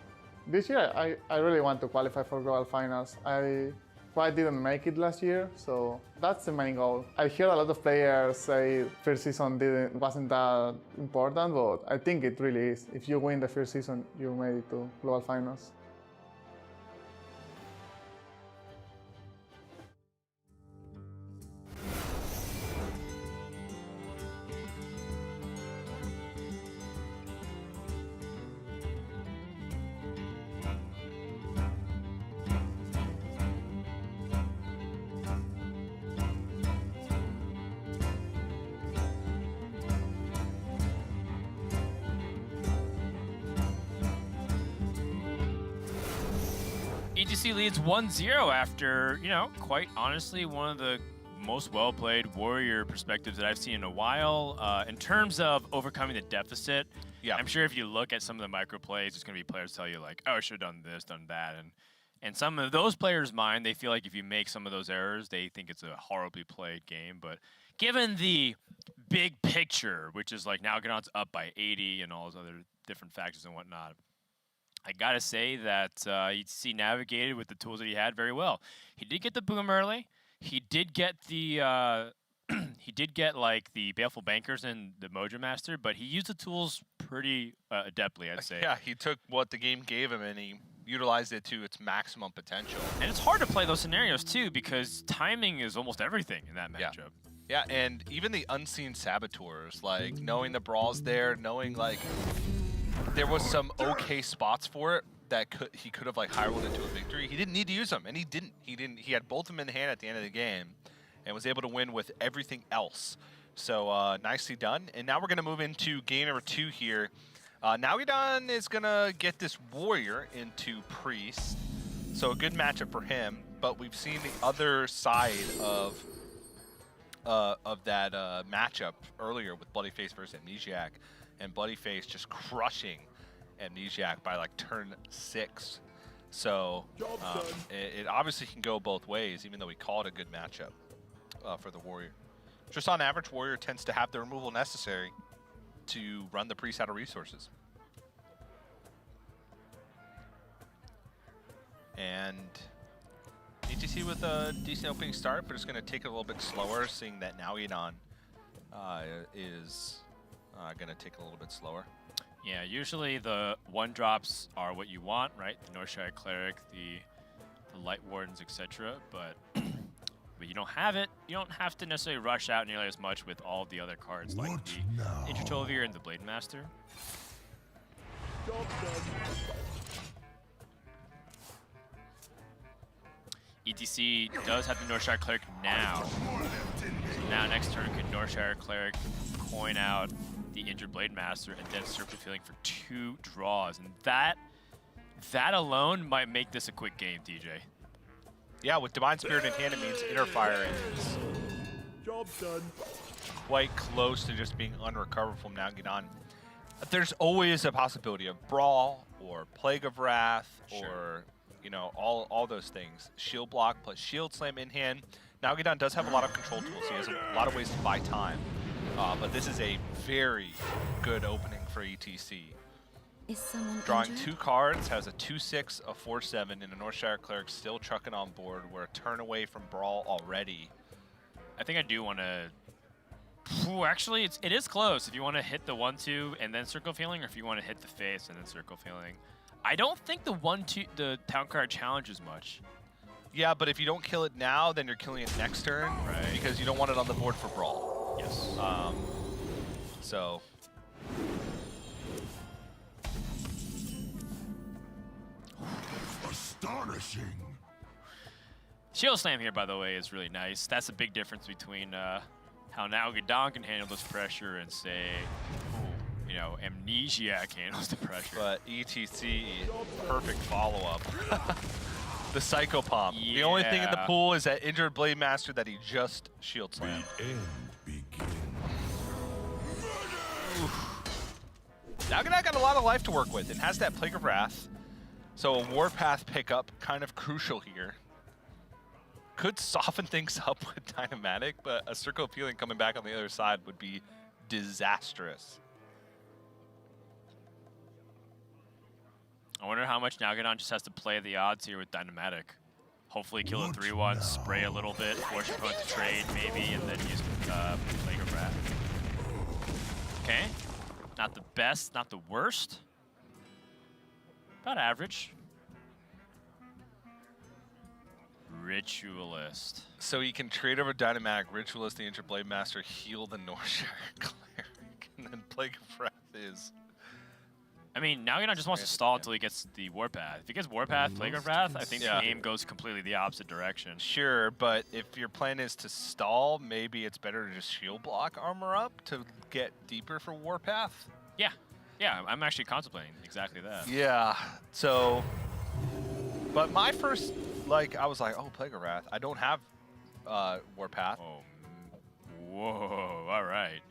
This year, I really want to qualify for Global Finals. I quite didn't make it last year, so that's the main goal. I hear a lot of players say first season wasn't that important, but I think it really is. If you win the first season, you made it to Global Finals. ETC leads 1-0 after, quite honestly, one of the most well-played Warrior perspectives that I've seen in a while. In terms of overcoming the deficit, I'm sure if you look at some of the micro plays, there's going to be players tell you like, oh, I should have done this, done that. And some of those players' mind, they feel like if you make some of those errors, they think it's a horribly played game. But given the big picture, which is like Nalguidan's up by 80 and all those other different factors and whatnot, I gotta say that ETC navigated with the tools that he had very well. He did get the boom early. He did get the like the Baleful Bankers and the Mojo Master, but he used the tools pretty adeptly, I'd say. Yeah, he took what the game gave him and he utilized it to its maximum potential. And it's hard to play those scenarios too because timing is almost everything in that matchup. Yeah, and even the unseen saboteurs, like knowing the brawl's there, knowing like there was some okay spots for it that he could have like high rolled into a victory. He didn't need to use them, and he didn't. He had both of them in hand at the end of the game, and was able to win with everything else. So nicely done. And now we're gonna move into game number 2 here. Nalguidan is gonna get this Warrior into Priest, so a good matchup for him. But we've seen the other side of that matchup earlier with Bloodyface versus Amnesiac. And Bloodyface just crushing Amnesiac by like turn 6. So it obviously can go both ways, even though we call it a good matchup for the Warrior. Just on average, Warrior tends to have the removal necessary to run the Priest out of resources. And ETC with a decent opening start, but it's going to take it a little bit slower, seeing that Nalguidan is going to take a little bit slower. Yeah, usually the 1-drops are what you want, right? The Northshire Cleric, the Light Wardens, etc. But you don't have it. You don't have to necessarily rush out nearly as much with all of the other cards like What the now? Intertovier and the Blade Master. Job done. ETC does have the Northshire Cleric now. So now next turn can Northshire Cleric coin out the injured Blade Master and then Circle Feeling for 2 draws. And that alone might make this a quick game, DJ. Yeah, with Divine Spirit in hand, it means Inner Fire is Job done. quite close to just being unrecoverable from Nalguidan. There's always a possibility of Brawl or Plague of Wrath or, you know, all those things. Shield block plus Shield Slam in hand. Nalguidan does have a lot of control tools. He has a lot of ways to buy time. But this is a very good opening for ETC. Is someone Drawing injured? 2 cards, has a 2/6, a 4/7, and a Northshire Cleric still trucking on board. We're a turn away from Brawl already. I think I do want to... Actually, it is close if you want to hit the 1-2 and then Circle Feeling, or if you want to hit the face and then Circle Feeling. I don't think the 1-2, the town card challenges much. Yeah, but if you don't kill it now, then you're killing it next turn, Right. because you don't want it on the board for Brawl. Yes. So... Astonishing. Shield Slam here, by the way, is really nice. That's a big difference between how Nalguidan can handle this pressure and, say, you know, Amnesiac handles the pressure. But ETC, perfect follow-up. The Psycho Pump. The only thing in the Yeah. pool is that injured Blade Master that he just Shield Slammed. The end begins. Nalguidan got a lot of life to work with and has that Plague of Wrath. So a Warpath pickup, kind of crucial here. Could soften things up with Dynamatic, but a Circle of Healing coming back on the other side would be disastrous. I wonder how much Nalguidan just has to play the odds here with Dynamatic. Hopefully kill a 3-1, spray a little bit, force your opponent to trade maybe, and then use Plague of Wrath. Okay. Not the best, not the worst. About average. Ritualist. So he can trade over Dynamatic, Ritualist, the Injured Blade Master, heal the Northshire Cleric, and then Plague of Wrath is... I mean, Nalguidan just wants to stall until he gets the Warpath. If he gets Warpath, Plague of Wrath, I think the game goes completely the opposite direction. Sure, but if your plan is to stall, maybe it's better to just shield block armor up to get deeper for Warpath. Yeah. Yeah, I'm actually contemplating exactly that. Yeah, so... But my first, like, I was like, oh, Plague of Wrath. I don't have Warpath. Oh, whoa, all right.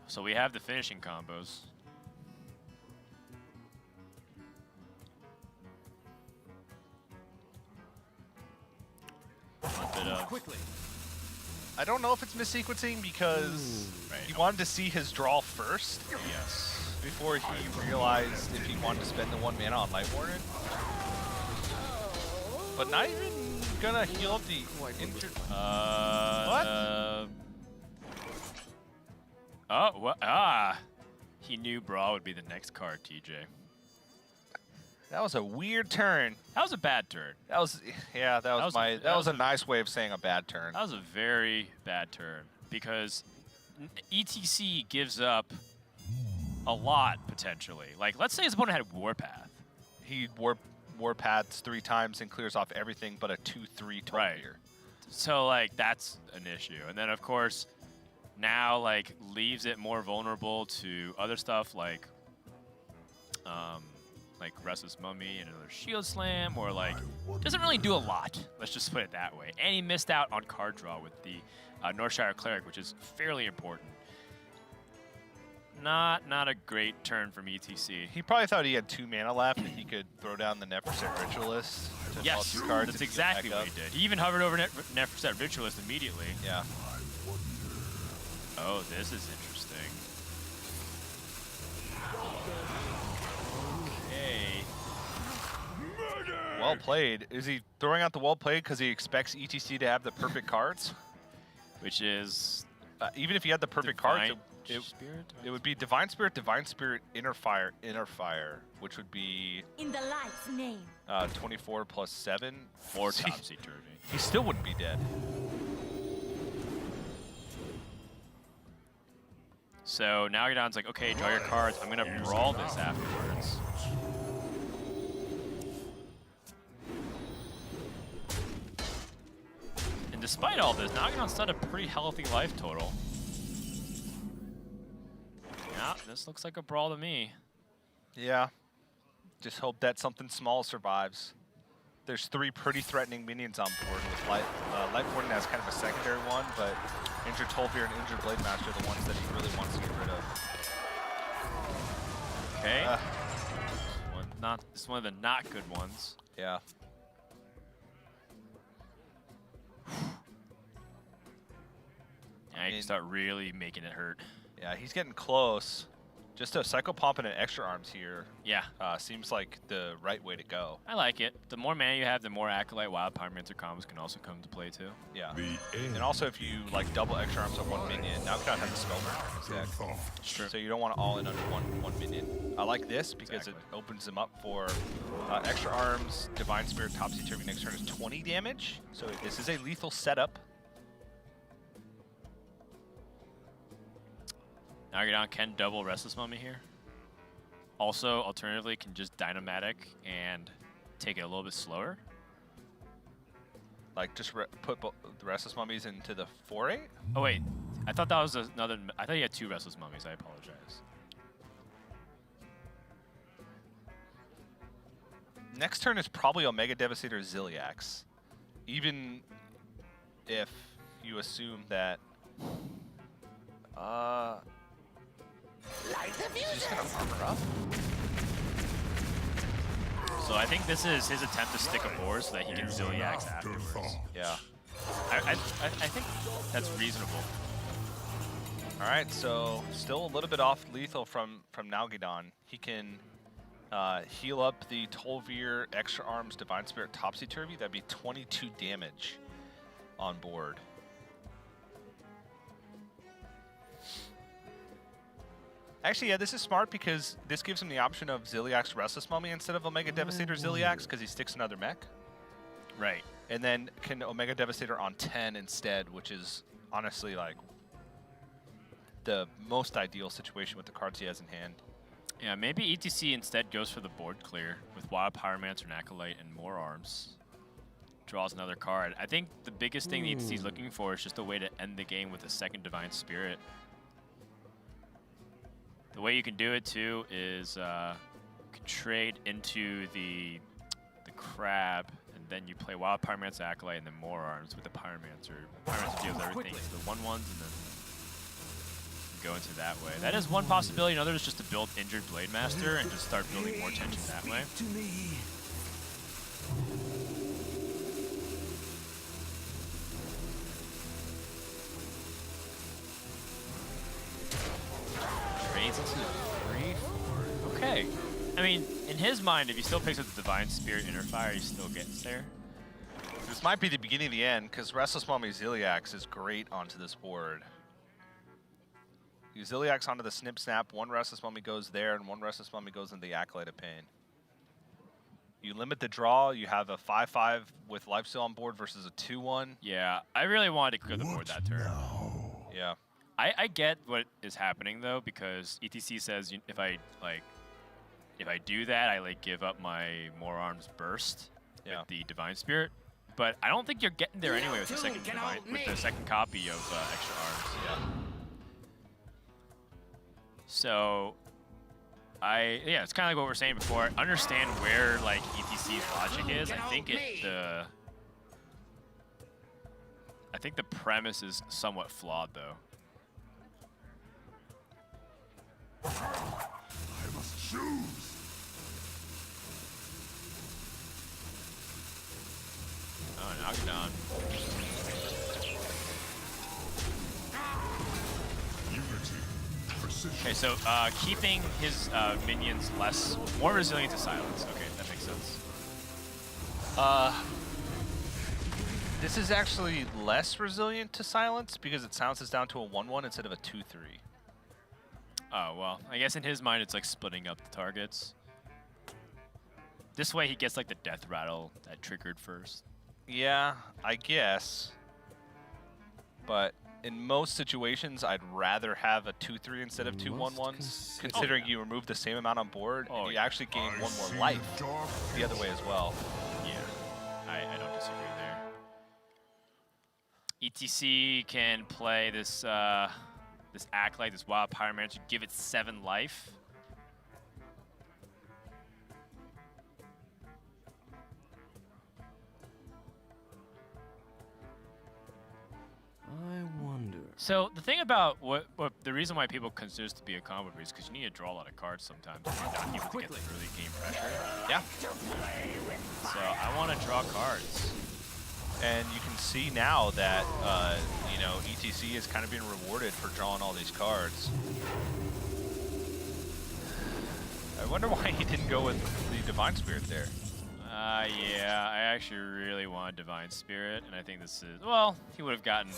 So we have the finishing combos. A bit of Quickly. I don't know if it's missequencing because he wanted to see his draw first yes. before he realized if he wanted to spend the 1 mana on Light Warden. But not even gonna heal up the injured. Oh, what? He knew Brawl would be the next card, TJ. That was a weird turn. That was a bad turn. That was, yeah, that was a nice way of saying a bad turn. That was a very bad turn because ETC gives up a lot potentially. Like, let's say his opponent had Warpath. He Warpaths 3 times and clears off everything but a 2/3 Right. here. So, like, that's an issue. And then, of course, now, like, leaves it more vulnerable to other stuff like Restless Mummy and another Shield Slam, or, like, doesn't really do a lot. Let's just put it that way. And he missed out on card draw with the Northshire Cleric, which is fairly important. Not a great turn from ETC. He probably thought he had 2 mana left and he could throw down the Neverset Ritualist to draw Yes, 2 cards. that's and exactly get back what he up. did. He even hovered over Neverset Ritualist immediately. Yeah. Oh, this is interesting. Okay. Well played. Is he throwing out the well played because he expects ETC to have the perfect cards? Which is even if you had the perfect cards, Spirit? it would be Divine Spirit, Inner Fire, which would be In the light's name. 24 plus 7. Or See, topsy-turvy. he still wouldn't be dead. So Nalguidan's like, okay, draw your cards. I'm going to brawl this afterwards. And despite all this, Nalguidan's still had a pretty healthy life total. Yeah, this looks like a brawl to me. Yeah. Just hope that something small survives. There's 3 pretty threatening minions on board with Light Warden as kind of a secondary one, but Injured Tolvir and Injured Blade Master are the ones that he really wants to get rid of. Okay. This is one of the not good ones. Yeah. Yeah, you can start really making it hurt. Yeah, he's getting close. Just a Psycho Pump and an Extra Arms here Yeah, seems like the right way to go. I like it. The more mana you have, the more Acolyte, Wild Pyromancer combos can also come to play too. Yeah. The end. And also if you like double Extra Arms on one minion, now Nalguidan has a Spellburner in his deck. Sure. So you don't want to all in under one minion. I like this because Exactly. it opens them up for Extra Arms, Divine Spirit, Topsy-Turvy next turn is 20 damage. So this is a lethal setup. Nalguidan can double Restless Mummy here. Also, alternatively, can just Dynamatic and take it a little bit slower. Like just put the Restless Mummies into the 4-8? Oh wait, I thought that was another. I thought he had 2 Restless Mummies. I apologize. Next turn is probably Omega Devastator Ziliax. Even if you assume that he's just gonna armor up. So I think this is his attempt to stick a board so that he can Ziliax afterwards. Yeah. I think that's reasonable. All right, so still a little bit off lethal from Nalguidan. He can heal up the Tolvir, Extra Arms, Divine Spirit, Topsy-Turvy. That'd be 22 damage on board. Actually, yeah, this is smart because this gives him the option of Ziliax Restless Mummy instead of Omega Devastator Ziliax because he sticks another mech. Right. And then can Omega Devastator on 10 instead, which is honestly like the most ideal situation with the cards he has in hand. Yeah, maybe ETC instead goes for the board clear with Wild Pyromancer and Acolyte and more arms. Draws another card. I think the biggest thing the ETC is looking for is just a way to end the game with a second Divine Spirit. The way you can do it too is you can trade into the crab, and then you play Wild Pyromancer, Acolyte, and then more arms with the Pyromancer. Pyromancer deals everything. So the 1/1s, and then you go into that way. That is one possibility. Another is just to build Injured Blade Master and just start building more tension that way. To me. Trades into the 3/4. Okay. I mean, in his mind, if he still picks up the Divine Spirit Inner Fire, he still gets there. This might be the beginning of the end because Restless Mummy Ziliax is great onto this board. You Ziliax onto the Snip Snap, one Restless Mummy goes there, and one Restless Mummy goes into the Acolyte of Pain. You limit the draw, you have a 5/5 with Lifesteal on board versus a 2/1. Yeah, I really wanted to clear the board that turn. Yeah. I get what is happening though, because ETC says if I do that, I like give up my More Arms Burst with the Divine Spirit. But I don't think you're getting there anyway with the second copy of Extra Arms. Yeah. So it's kind of like what we were saying before. Understand where like ETC's logic is. I think the premise is somewhat flawed though. I must choose. Oh, Nalguidan. Unity. Precision. Okay, so keeping his minions more resilient to silence. Okay, that makes sense. This is actually less resilient to silence because it silences down to a 1/1 instead of a 2/3. Oh, well, I guess in his mind it's like splitting up the targets. This way he gets like the death rattle that triggered first. Yeah, I guess. But in most situations, I'd rather have a 2/3 instead of two 1/1s, considering you remove the same amount on board and you actually gain one more life the other way as well. Yeah, I don't disagree there. ETC can play this this Acolyte, this Wild Pyromancer, give it 7 life. I wonder. So the thing about what the reason why people consider this to be a combo breed is because you need to draw a lot of cards sometimes and you're not able to get the early game pressure. Yeah. So I want to draw cards. And you can see now that, you know, ETC is kind of being rewarded for drawing all these cards. I wonder why he didn't go with the Divine Spirit there. Yeah, I actually really wanted Divine Spirit, and I think this is, well, he would have gotten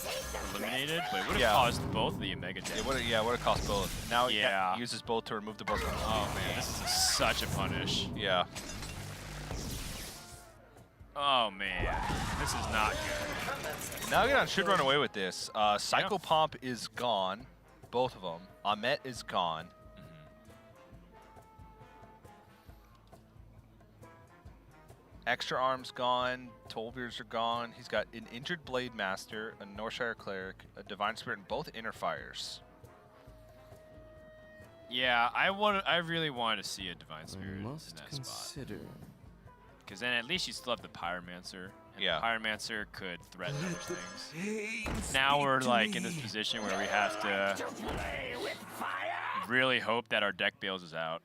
eliminated, but it would have caused both the Omega Death. It would have cost both. Now he Yeah. uses both to remove the board from the Oh man, this is such a punish. Yeah. Oh man, this is not good. Nalguidan should run away with this. Psycho Pomp is gone, both of them. Ahmet is gone. Extra Arm's gone, Tolvirs are gone. He's got an injured Blade Master, a Northshire Cleric, a Divine Spirit, and both Inner Fires. Yeah, I really wanted to see a Divine Spirit in Must that consider. spot. Because then at least you still have the Pyromancer. And Yeah. the Pyromancer could threaten other things. Now we're like in this position where we have to really hope that our deck bails us out.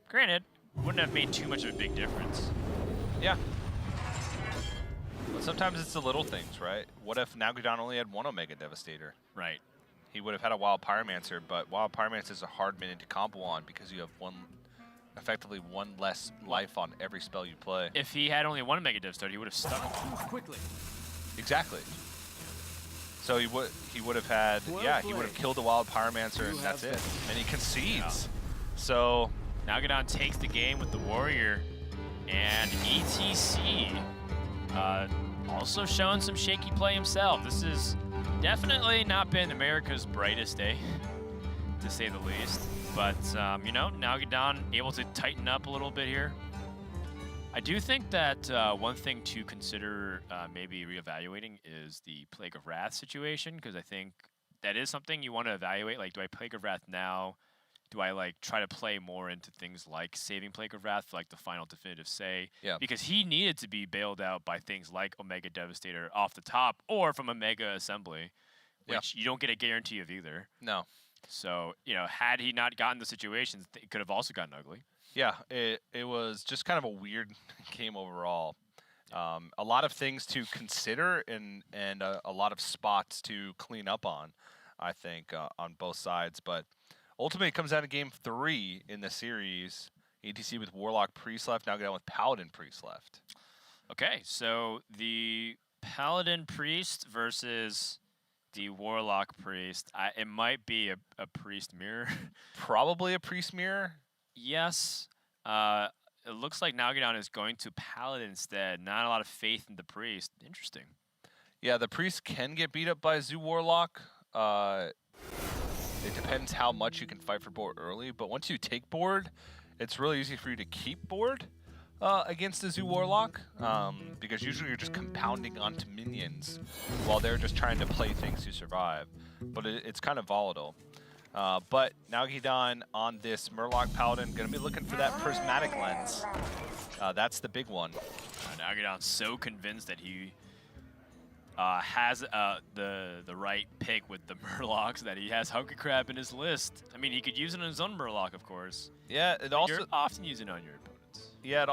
Granted, wouldn't have made too much of a big difference. Yeah. But sometimes it's the little things, right? What if Nalguidan only had one Omega Devastator? Right. He would have had a Wild Pyromancer, but Wild Pyromancer is a hard minion to combo on because you have effectively one less life on every spell you play. If he had only one Omega Devastator, he would have stuck him. Quickly. Exactly. So he would have had, yeah, he would have killed the Wild Pyromancer and that's it. And he concedes. So Nalguidan takes the game with the Warrior, and ETC also showing some shaky play himself. This has definitely not been America's brightest day, to say the least. But, you know, Nalguidan able to tighten up a little bit here. I do think that one thing to consider maybe reevaluating is the Plague of Wrath situation, because I think that is something you want to evaluate. Like, do I Plague of Wrath now? Do I like try to play more into things like saving Plague of Wrath for like the final definitive say? Yeah. Because he needed to be bailed out by things like Omega Devastator off the top or from Omega Assembly, which you don't get a guarantee of either. no. So, you know, had he not gotten the situations, it could have also gotten ugly. Yeah, it was just kind of a weird game overall. A lot of things to consider and a lot of spots to clean up on, I think, on both sides. But ultimately, it comes down to Game 3 in the series. ETC with Warlock Priest left, now down with Paladin Priest left. Okay, so the Paladin Priest versus the Warlock Priest. It might be a Priest mirror. Probably a Priest mirror. Yes. It looks like Nalguidan is going to Paladin instead. Not a lot of faith in the Priest. Interesting. Yeah, the Priest can get beat up by Zoo Warlock. It depends how much you can fight for board early, but once you take board, it's really easy for you to keep board against the Zoo Warlock, because usually you're just compounding onto minions while they're just trying to play things to survive. But it's kind of volatile. But Nalguidan on this Murloc Paladin going to be looking for that prismatic lens. That's the big one. Nalguidan's so convinced that he has the right pick with the Murlocs that he has Hungry Crab in his list. I mean, he could use it on his own Murloc, of course. Yeah, it also You're often using it on your opponents. Yeah,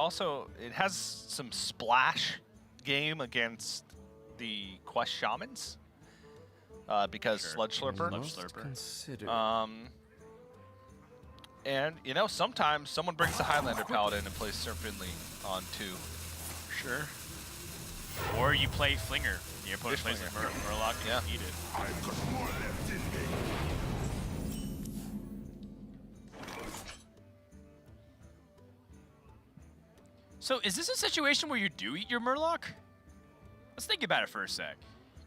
it has some splash game against the Quest Shamans. Because Sludge Slurper. Consider. And, you know, sometimes someone brings the Highlander Paladin and plays Serpently on 2. Sure. Or you play Flinger. Your opponent plays a Murloc and Yeah. you eat it. I've got more left in me. So is this a situation where you do eat your Murloc? Let's think about it for a sec.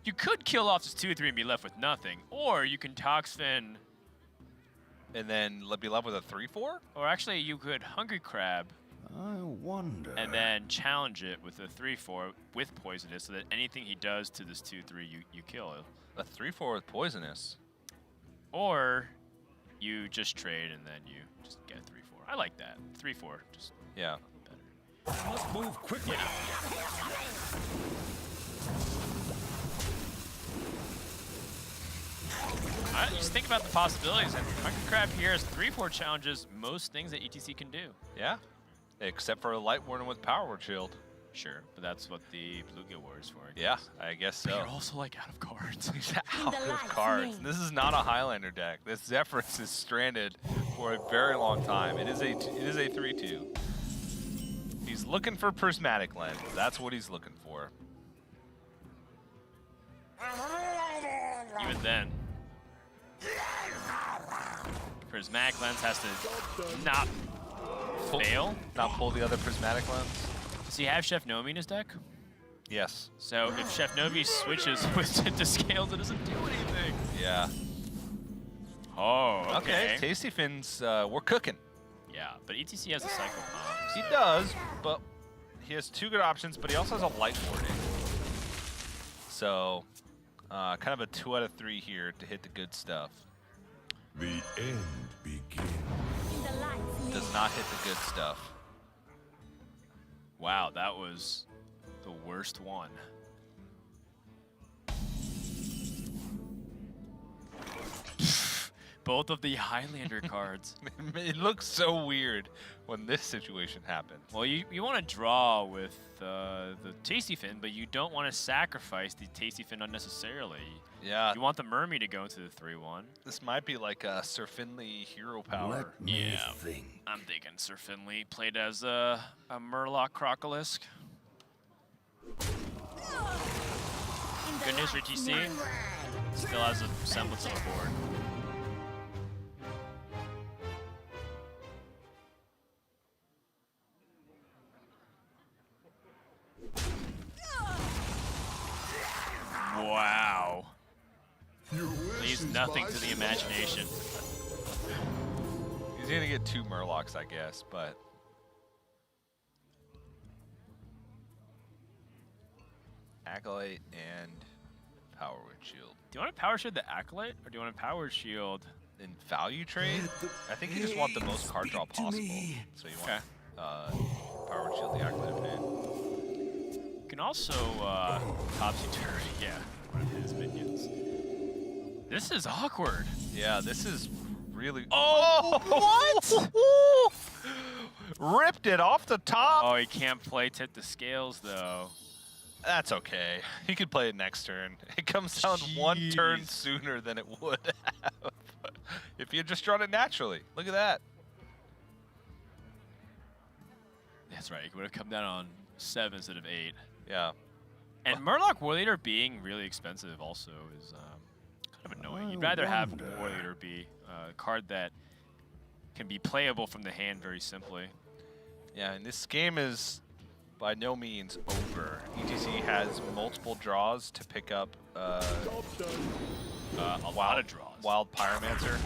You could kill off this 2-3 and be left with nothing, or you can Toxfin, And then be left with a 3/4. or actually you could Hungry Crab I wonder. and then challenge it with a 3-4 with Poisonous, so that anything he does to this 2-3 you kill. A 3/4 with poisonous. Or you just trade and then you just get a 3-4. I like that. 3-4, just Yeah. better. Must move quickly. Alright, just think about the possibilities, and Hungry Crab here has 3-4 challenges most things that ETC can do. Yeah. Except for a Light Warden with Power Word Shield. Sure, but that's what the Bluegill War is for. I Yeah, guess. I guess But so. you're also like out of cards. He's out of cards. This is not a Highlander deck. This Zephyrus is stranded for a very long time. It is a 3/2. He's looking for Prismatic Lens. That's what he's looking for. Even then, Prismatic Lens has to not fail. Not pull the other Prismatic Lens. Does he have Chef Nomi in his deck? Yes. So if Chef Nomi switches to scales, it doesn't do anything. Yeah. Oh, okay. Tasty Fins, we're cooking. Yeah, but ETC has a Cycle Pump. He does, but he has two good options, but he also has a Light Warden. So, kind of a 2 out of 3 here to hit the good stuff. The end begins. Does not hit the good stuff. Wow, that was the worst one. Both of the Highlander cards. It looks so weird when this situation happens. Well, you want to draw with the Tasty Fin, but you don't want to sacrifice the Tasty Fin unnecessarily. Yeah, You want the Mermaid to go into the 3-1. this might be like a Sir Finley hero power. Let me Yeah. think. I'm thinking Sir Finley played as a Murloc Crocolisk. Good news for ETC. Still has a semblance of a board. Wow. Your wish Leaves is nothing my to the command. imagination. He's gonna get 2 Murlocs, I guess, but Acolyte and Power Word Shield. Do you want to Power Shield the Acolyte, or do you want to Power Shield? In value trade, I think you just want the most card draw possible. So you want Power Word Shield the Acolyte opinion. You can also Topsy-Turvy, yeah, one of his minions. This is awkward. Yeah, this is really. Oh, what? Ripped it off the top. Oh, he can't play Tip the Scales, though. That's okay. He could play it next turn. It comes down 1 turn Jeez. sooner than it would have if you had just drawn it naturally. Look at that. That's right, he would have come down on 7 instead of 8. Yeah. And Murloc War Leader being really expensive also is kind of annoying. You'd rather have War Leader be a card that can be playable from the hand very simply. Yeah, and this game is by no means over. ETC has multiple draws to pick up A lot of draws. Wild Pyromancer.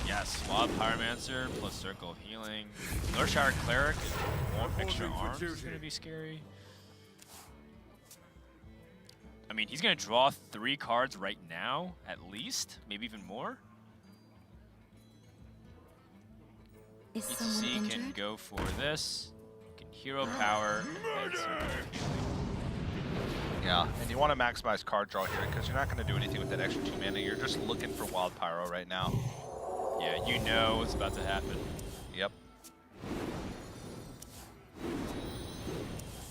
Yes, Wild Pyromancer plus Circle of Healing. Northshire Cleric and more extra arms is going to be scary. I mean, he's going to draw 3 cards right now, at least, maybe even more. Is someone ETC can injured? go for this, can Hero Power, and then Circle of Healing. Yeah, and you want to maximize card draw here because you're not going to do anything with that extra 2 mana. You're just looking for Wild Pyro right now. Yeah, you know what's about to happen. Yep.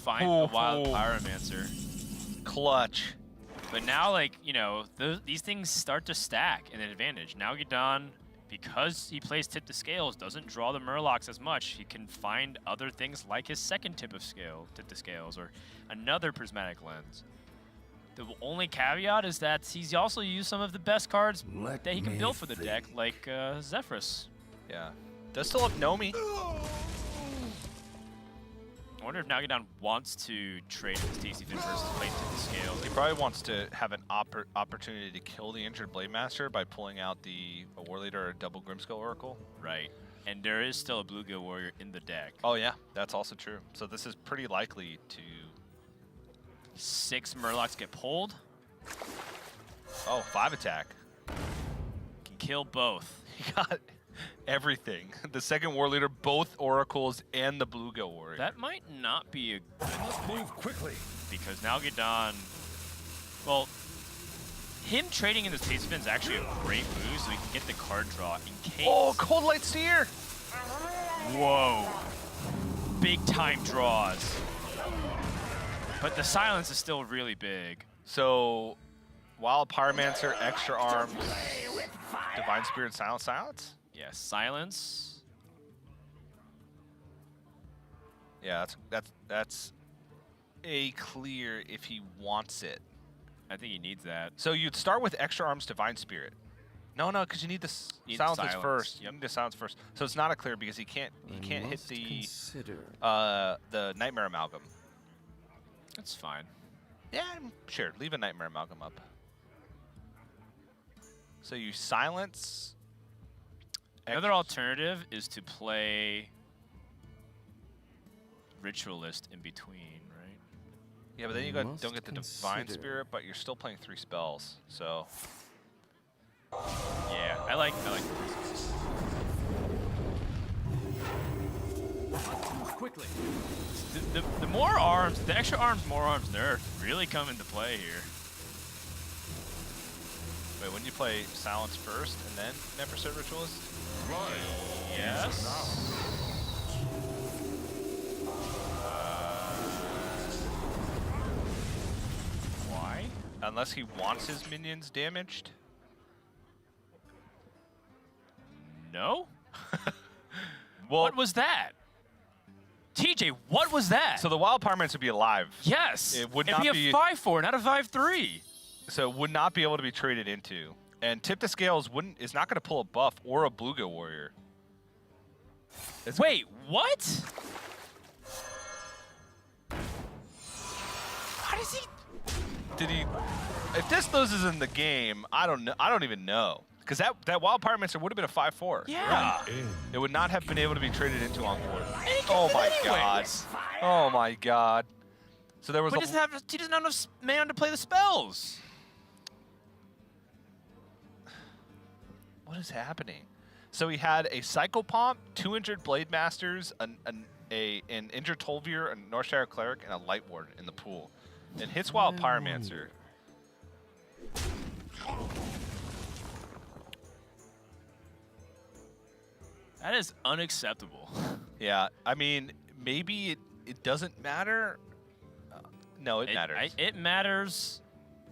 Find the Wild Pyromancer. Clutch. But now, like, you know, these things start to stack in an advantage. Nalguidan because he plays tip to scales, doesn't draw the Murlocs as much. He can find other things like his second tip to scales, or another prismatic lens. The only caveat is that he's also used some of the best cards that he can build for the deck, like Zephyrus. Yeah. Does still have Nomi. I wonder if Nalguidan wants to trade his TC Fin versus play tip to scales. He probably wants to have an opportunity to kill the injured Blade Master by pulling out a War Leader or a double Grimskull Oracle. Right. And there is still a Bluegill Warrior in the deck. Oh yeah, that's also true. So this is pretty likely to... 6 Murlocs get pulled. Oh, 5 attack. Can kill both. He got everything. The second War Leader, both Oracles, and the Bluegill Warrior. That might not be a good thing. Move quickly. Because Nalguidan, well, him trading in the Taste Spin is actually a great move, so he can get the card draw in case. Oh, Cold Light Seer! Whoa. Big time draws. But the silence is still really big. So, Wild Pyromancer, Extra Arms, Divine Spirit, Silence? Yeah, silence. Yeah, that's a clear if he wants it. I think he needs that. So you'd start with Extra Arms, Divine Spirit. No, because you need the silences first. You need the silence first. So it's not a clear because he can't hit the Nightmare Amalgam. That's fine. Yeah, sure. Leave a Nightmare Amalgam up. So you silence. Another alternative is to play Ritualist in between, right? Yeah, but then you don't get the Divine Spirit, but you're still playing 3 spells. So yeah, I like Quickly. the more arms, the extra arms, more arms nerf really come into play here. wait, wouldn't you play Silence first and then Neverset Ritualist? Yes. Why? Unless he wants his minions damaged. No? What was that? TJ, what was that? So the Wild Pyromancer would be alive. Yes. It would It'd not be be a 5/4, not a 5/3. So it would not be able to be traded into. And Tip to Scales is not going to pull a buff or a Bluegill Warrior. Wait, what? How does he? Did he? If this loses in the game, I don't know. I don't even know. Because that Wild Pyromancer would have been a 5/4. Yeah. It would not have been able to be traded into on court. He Oh can my anyways. god. Oh my god. So there was But he doesn't have enough mana to play the spells. What is happening? So he had a Psychopomp, 2 injured Blade Masters, an injured Tolvir, a Northshire Cleric, and a Light Ward in the pool. And hits Wild Pyromancer. That is unacceptable. Yeah, I mean, maybe it doesn't matter. No, it matters. It matters.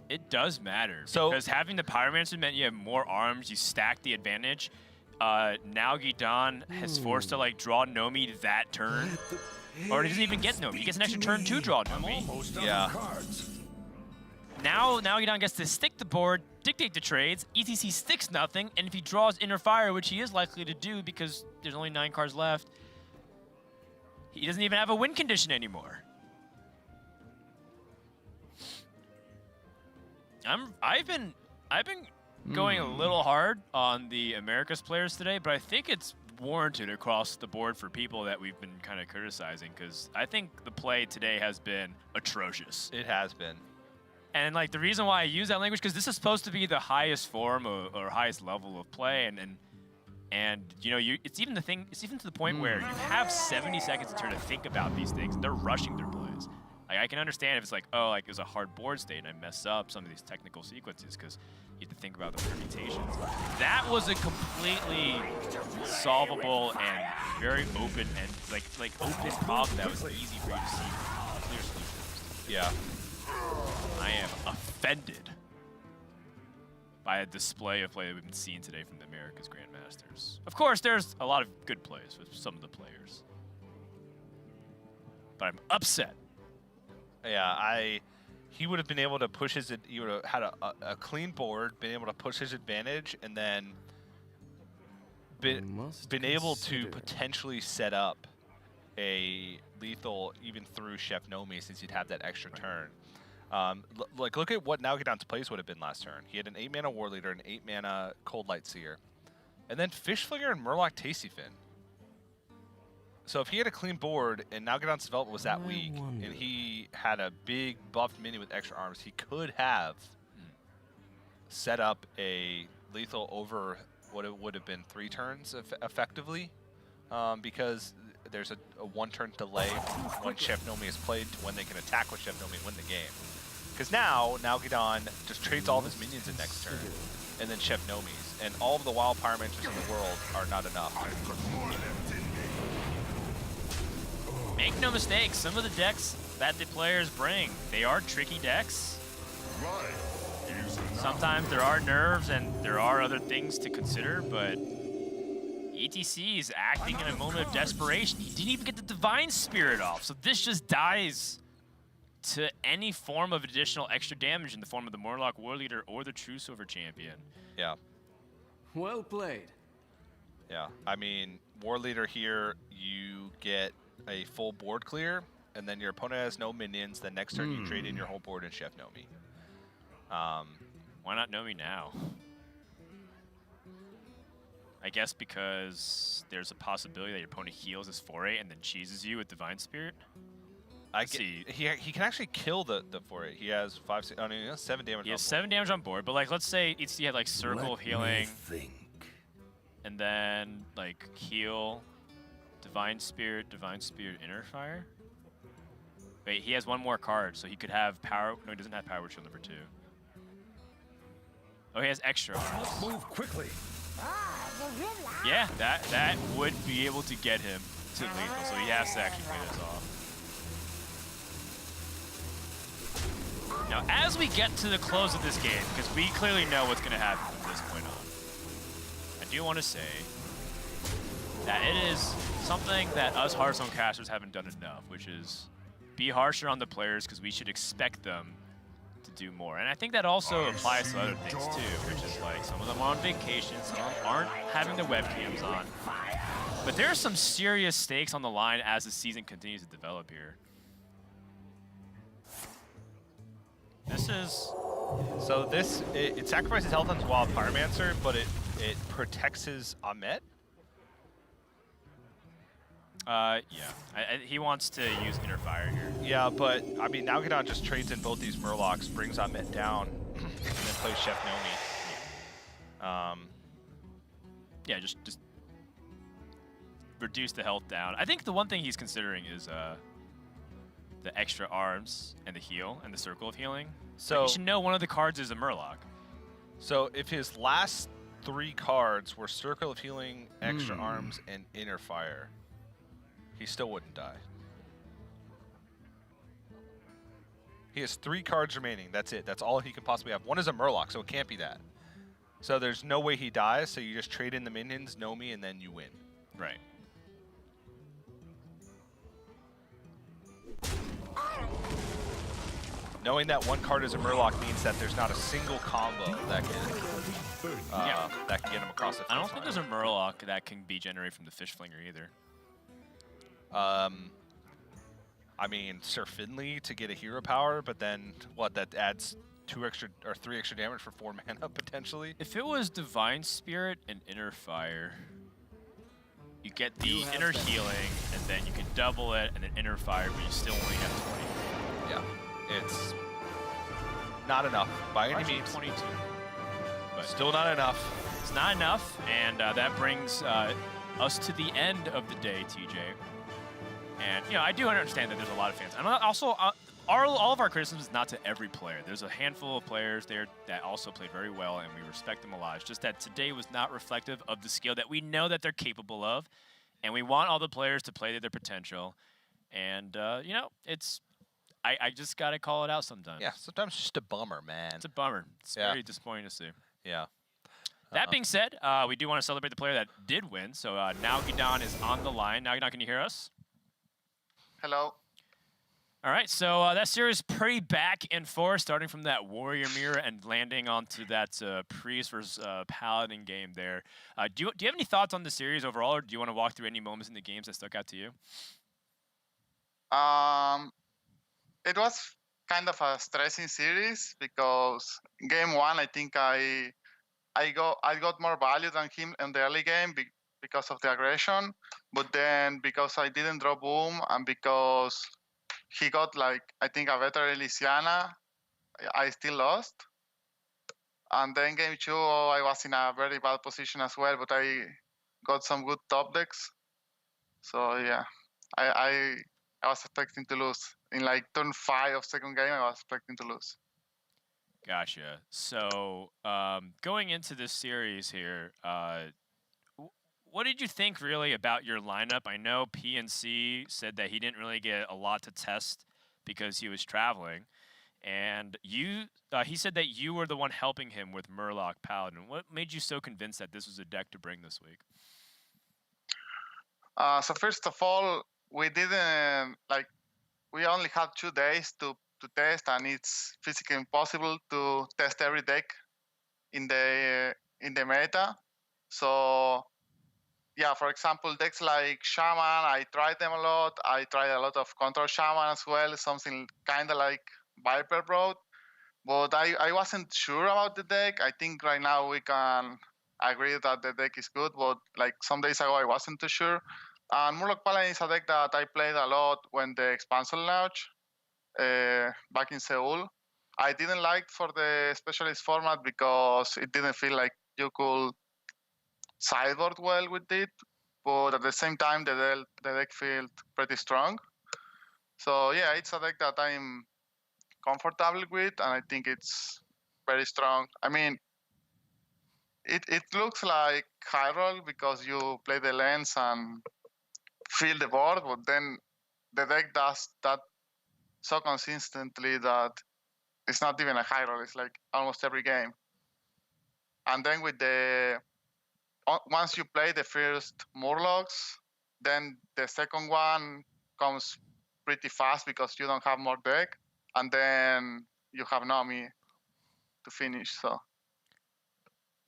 It does matter. So- because having the Pyromancer meant you have more arms, you stack the advantage. Nalguidan has forced to like draw Nomi that turn. Or he doesn't even get Nomi. He gets an extra turn to draw Nomi. Yeah. Now Nalguidan gets to stick the board, dictate the trades, ETC sticks nothing, and if he draws Inner Fire, which he is likely to do because there's only 9 cards left, he doesn't even have a win condition anymore. I've been going a little hard on the Americas players today, but I think it's warranted across the board for people that we've been kind of criticizing, because I think the play today has been atrocious. It has been. And like the reason why I use that language, because this is supposed to be the highest form or highest level of play, and you know, it's even to the point where you have 70 seconds to turn to think about these things. They're rushing their plays. Like I can understand if it's like, oh, like it was a hard board state and I mess up some of these technical sequences because you have to think about the permutations. That was a completely solvable and very open and like open problem that was easy for you to see clear solutions. Yeah. I am offended. by a display of play that we've been seeing today from the America's Grandmasters. Of course, there's a lot of good plays with some of the players. But I'm upset. Yeah, he would have been able to push his, he would have had a clean board, been able to push his advantage, and then been able to potentially set up a lethal even through Chef Nomi since he'd have that extra turn. Like, look at what Nalguidan's plays would have been last turn. He had an 8-mana War Leader, an 8-mana Cold Light Seer, and then Fishflinger and Murloc Tasty Fin. So if he had a clean board and Nalguidan's development was that weak, and he had a big buffed minion with extra arms, he could have set up a lethal over what it would have been 3 turns effectively, because there's a 1-turn delay when Chef Nomi is played to when they can attack with Chef Nomi and win the game. Because now, Nalguidan just trades all of his minions in next turn, and then Chef Nomi's, and all of the wild Pyromancers in the world are not enough. Make no mistake, some of the decks that the players bring, they are tricky decks. Sometimes there are nerves and there are other things to consider, but ETC is acting in a moment of desperation. He didn't even get the Divine Spirit off, so this just dies to any form of additional extra damage in the form of the Murloc War Leader or the True Silver Champion. Yeah. Well played. Yeah, I mean, War Leader here, you get a full board clear, and then your opponent has no minions. The next turn you trade in your whole board and Chef Nomi. Why not Nomi now? I guess because there's a possibility that your opponent heals his 4-8 and then cheeses you with Divine Spirit. He can actually kill the 4-8. He has 5, 6, oh, no, he has 7 damage. He has 7 damage on board, but like let's say he had like Circle of Healing, and then like heal, Divine Spirit, Inner Fire. Wait, he has 1 more card, so he could have power. No, he doesn't have Power Shield number 2. Oh, he has extra arms. Move quickly. Yeah, that would be able to get him to lethal, so he has to actually play this off. Now, as we get to the close of this game, because we clearly know what's going to happen from this point on, I do want to say that it is something that us Hearthstone casters haven't done enough, which is be harsher on the players because we should expect them to do more. And I think that also applies to other things too, which is like some of them are on vacation, some of them aren't having their webcams on. But there are some serious stakes on the line as the season continues to develop here. This is... So this, it sacrifices health on his Wild Pyromancer, but it protects his Ahmet? Yeah. He wants to use Inner Fire here. Yeah, but, I mean, Nalguidan just trades in both these Murlocs, brings Ahmet down, and then plays Chef Nomi. Yeah, just reduce the health down. I think the one thing he's considering is the extra arms and the heal and the Circle of Healing. So you should know one of the cards is a Murloc. So if his last 3 cards were Circle of Healing, extra arms, and Inner Fire, he still wouldn't die. He has 3 cards remaining. That's it. That's all he can possibly have. 1 is a Murloc, so it can't be that. So there's no way he dies, so you just trade in the minions, Nomi, and then you win. Right. Knowing that 1 card is a Murloc means that there's not a single combo that can get him across the finish I don't think line. there's a Murloc that can be generated from the Fishflinger either. I mean, Sir Finley to get a hero power, but then what? That adds 2 extra or 3 extra damage for 4 mana potentially. If it was Divine Spirit and Inner Fire, you get the Inner Healing, and then you can double it, and then Inner Fire, but you still only have 20. Yeah, it's not enough by any Actually, means. 22. But Still not enough. it's not enough, and that brings us to the end of the day, TJ. And, you know, I do understand that there's a lot of fans. And also, all of our criticism is not to every player. There's a handful of players there that also played very well, and we respect them a lot. It's just that today was not reflective of the skill that we know that they're capable of, and we want all the players to play to their potential. And, you know, it's... I just got to call it out sometimes. Yeah, sometimes it's just a bummer, man. It's a bummer. It's very disappointing to see. Yeah. That being said, we do want to celebrate the player that did win. So Nalguidan is on the line. Nalguidan, can you hear us? Hello. All right, so that series pretty back and forth, starting from that Warrior Mirror and landing onto that Priest versus Paladin game there. Do you have any thoughts on the series overall, or do you want to walk through any moments in the games that stuck out to you? It was kind of a stressing series because game one, I think I got more value than him in the early game because of the aggression, but then because I didn't draw boom and because he got like I think a better Elysiana, I still lost. And then game two, I was in a very bad position as well, but I got some good top decks. So yeah, I was expecting to lose in like turn 5 of second game. I was expecting to lose. Gotcha. So going into this series here, what did you think really about your lineup? I know PNC said that he didn't really get a lot to test because he was traveling, and he said that you were the one helping him with Murloc Paladin. What made you so convinced that this was a deck to bring this week? So first of all, we didn't like we only had 2 days to test, and it's physically impossible to test every deck in the meta. So yeah, for example, decks like Shaman, I tried them a lot. I tried a lot of Control Shaman as well, something kind of like Viper Brood. But I wasn't sure about the deck. I think right now we can agree that the deck is good, but like some days ago I wasn't too sure. And Murloc Paladin is a deck that I played a lot when the expansion launched back in Seoul. I didn't like for the specialist format because it didn't feel like you could sideboard well with it, but at the same time the deck felt pretty strong. So yeah, it's a deck that I'm comfortable with, and I think it's very strong. I mean, it looks like high roll because you play the lens and feel the board, but then the deck does that so consistently that it's not even a high roll. It's like almost every game. And then with once you play the first Murlocs, then the second one comes pretty fast because you don't have more deck, and then you have Nami to finish. So.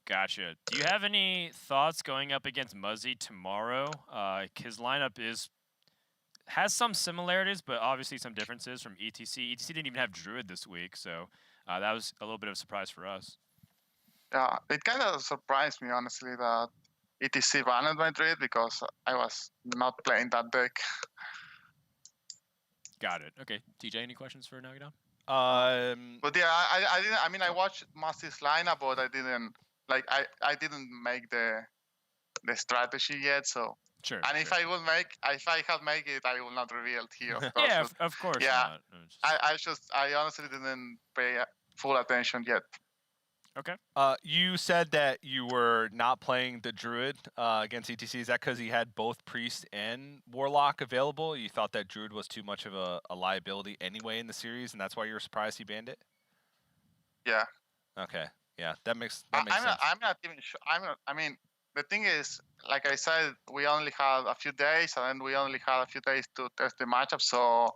Gotcha. Do you have any thoughts going up against Muzzy tomorrow? His lineup has some similarities, but obviously some differences from ETC. ETC didn't even have Druid this week, so that was a little bit of a surprise for us. Yeah, it kind of surprised me, honestly, that ETC banned my Druid because I was not playing that deck. Got it. Okay. TJ, any questions for Nalguidan? But yeah, I didn't. I mean, I watched Musty's lineup, but I didn't didn't make the strategy yet. So Sure. And if I had made it, I will not reveal it here. Of course, Yeah, but of course yeah, not. I honestly didn't pay full attention yet. Okay. You said that you were not playing the Druid against ETC. Is that because he had both Priest and Warlock available? You thought that Druid was too much of a liability anyway in the series, and that's why you were surprised he banned it? Yeah. Okay. Yeah, that makes I'm sense. I'm not even sure. I mean, the thing is, like I said, we only had a few days, and we only had a few days to test the matchup. So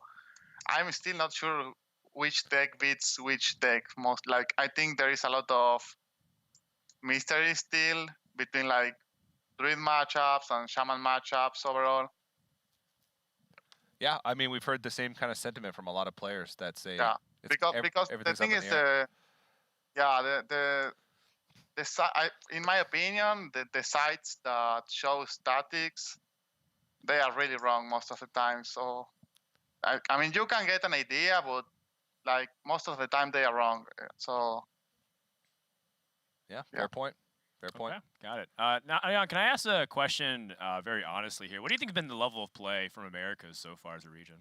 I'm still not sure which deck beats which deck most. Like, I think there is a lot of mystery still between like Druid matchups and Shaman matchups overall. Yeah, I mean, we've heard the same kind of sentiment from a lot of players that say because the thing is in my opinion, the sites that show statics, they are really wrong most of the time. So, I mean, you can get an idea, but like most of the time they are wrong. So, yeah. Fair point. Fair point. Okay, got it. Now, Ion, can I ask a question very honestly here? What do you think has been the level of play from Americas so far as a region?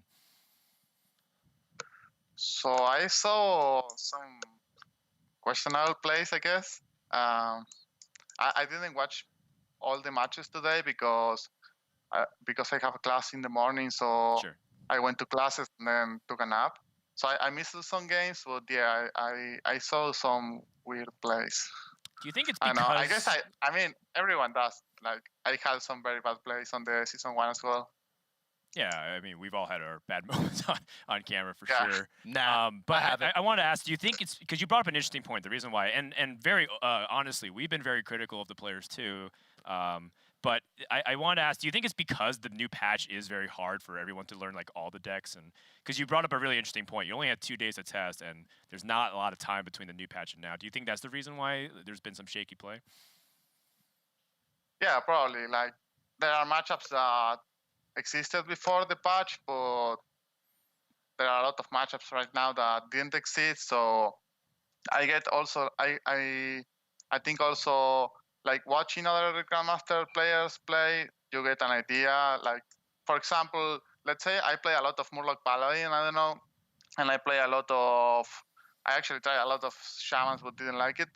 So I saw some questionable plays, I guess. I didn't watch all the matches today because I have a class in the morning, so Sure. I went to classes and then took a nap. So I missed some games, but yeah, I saw some weird plays. Do you think it's I because... know. I guess I mean, everyone does. Like, I had some very bad plays on the season 1 as well. Yeah, I mean, we've all had our bad moments on camera for Yeah. sure. Nah, But I haven't. I wanted to ask, do you think it's because you brought up an interesting point, the reason why, and very honestly, we've been very critical of the players too. But I wanted to ask, do you think it's because the new patch is very hard for everyone to learn like all the decks? And because you brought up a really interesting point, you only had 2 days to test, and there's not a lot of time between the new patch and now. Do you think that's the reason why there's been some shaky play? Yeah, probably. Like, there are matchups that existed before the patch, but there are a lot of matchups right now that didn't exist. So I get also I think also, like, watching other Grandmaster players play, you get an idea. Like, for example, let's say I play a lot of Murloc Paladin, I don't know, and I actually tried a lot of Shamans but didn't like it.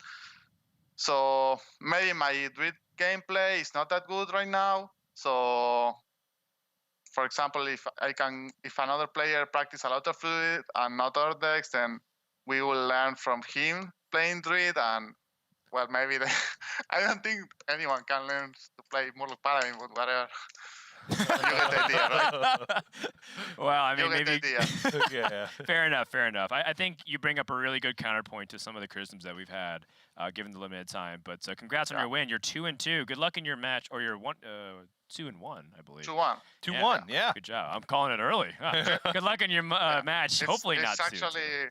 So maybe my Druid gameplay is not that good right now. So, for example, if another player practice a lot of Druid and not other decks, then we will learn from him playing Druid, and well, maybe I don't think anyone can learn to play Murloc Paladin, but whatever. You get the idea, right? Well, I mean, You get maybe. the idea. Yeah. Fair enough, fair enough. I think you bring up a really good counterpoint to some of the criticisms that we've had, given the limited time. But congrats on your win. You're 2-2. Good luck in your match, or you're 2-1, I believe. 2-1. 2-1, yeah. Good job. I'm calling it early. Good luck in your match. Hopefully it's not actually, 2-2.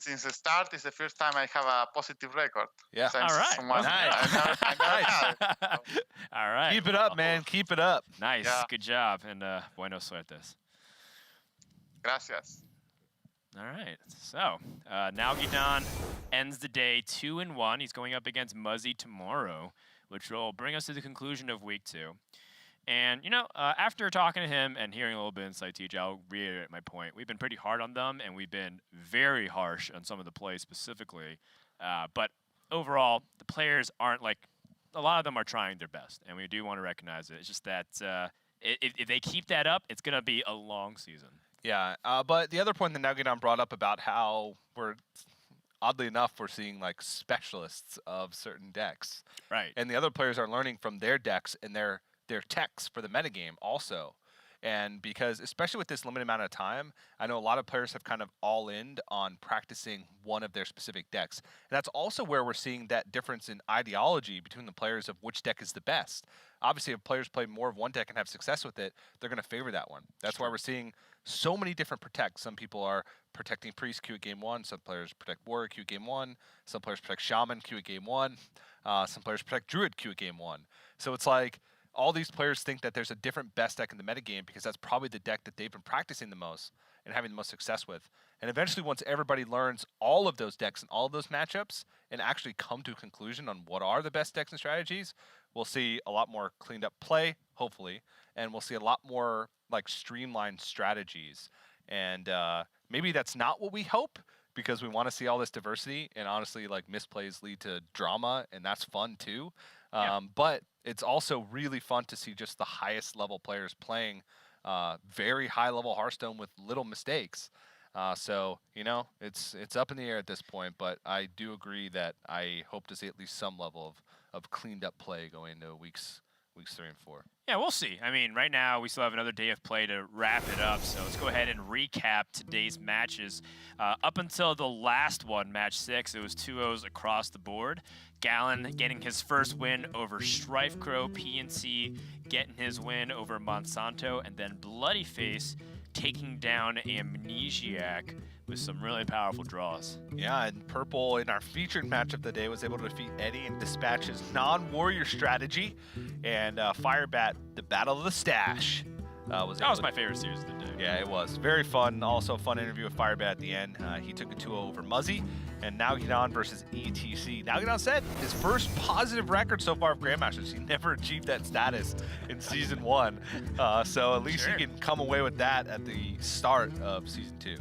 since the start, it's the first time I have a positive record. Yeah. Since All right. someone- Nice. I never had it. All right. Keep it up, man. Keep it up. Nice. Yeah. Good job. And buenos suertes. Gracias. All right. So Nalguidan ends the day 2-1. He's going up against Muzzy tomorrow, which will bring us to the conclusion of week 2. And, after talking to him and hearing a little bit of insight, TJ, I'll reiterate my point. We've been pretty hard on them, and we've been very harsh on some of the plays specifically. But overall, the players aren't a lot of them are trying their best, and we do want to recognize it. It's just that if they keep that up, it's going to be a long season. Yeah, but the other point that Nalguidan brought up about how oddly enough, we're seeing like specialists of certain decks. Right. And the other players are learning from their decks and their techs for the metagame also. And because, especially with this limited amount of time, I know a lot of players have kind of all-in on practicing one of their specific decks. And that's also where we're seeing that difference in ideology between the players of which deck is the best. Obviously, if players play more of one deck and have success with it, they're going to favor that one. That's why we're seeing so many different protects. Some people are protecting Priest Q at game 1. Some players protect Warrior Q at game 1. Some players protect Shaman Q at game 1. Some players protect Druid Q at game 1. So it's like, all these players think that there's a different best deck in the metagame because that's probably the deck that they've been practicing the most and having the most success with. And eventually, once everybody learns all of those decks and all of those matchups and actually come to a conclusion on what are the best decks and strategies, we'll see a lot more cleaned up play, hopefully, and we'll see a lot more like streamlined strategies. And maybe that's not what we hope, because we want to see all this diversity, and honestly, like, misplays lead to drama, and that's fun too. But it's also really fun to see just the highest level players playing very high level Hearthstone with little mistakes. So, it's up in the air at this point, but I do agree that I hope to see at least some level of cleaned up play going into weeks 3 and 4. Yeah, we'll see. I mean, right now we still have another day of play to wrap it up, so let's go ahead and recap today's matches. Up until the last one, match 6, it was 2-0s across the board. Gallon getting his first win over Strifecrow, PNC getting his win over Monsanto, and then Bloodyface taking down Amnesiac with some really powerful draws. Yeah, and Purple, in our featured match of the day, was able to defeat Eddie and dispatch his non-warrior strategy. And Firebat, the Battle of the Stash. That was my favorite series of the day. Yeah, it was. Very fun. Also a fun interview with Firebat at the end. He took a 2-0 over Muzzy. And Nalguidan versus ETC. Nalguidan said his first positive record so far of Grandmasters. He never achieved that status in Season 1. So at least he can come away with that at the start of Season 2.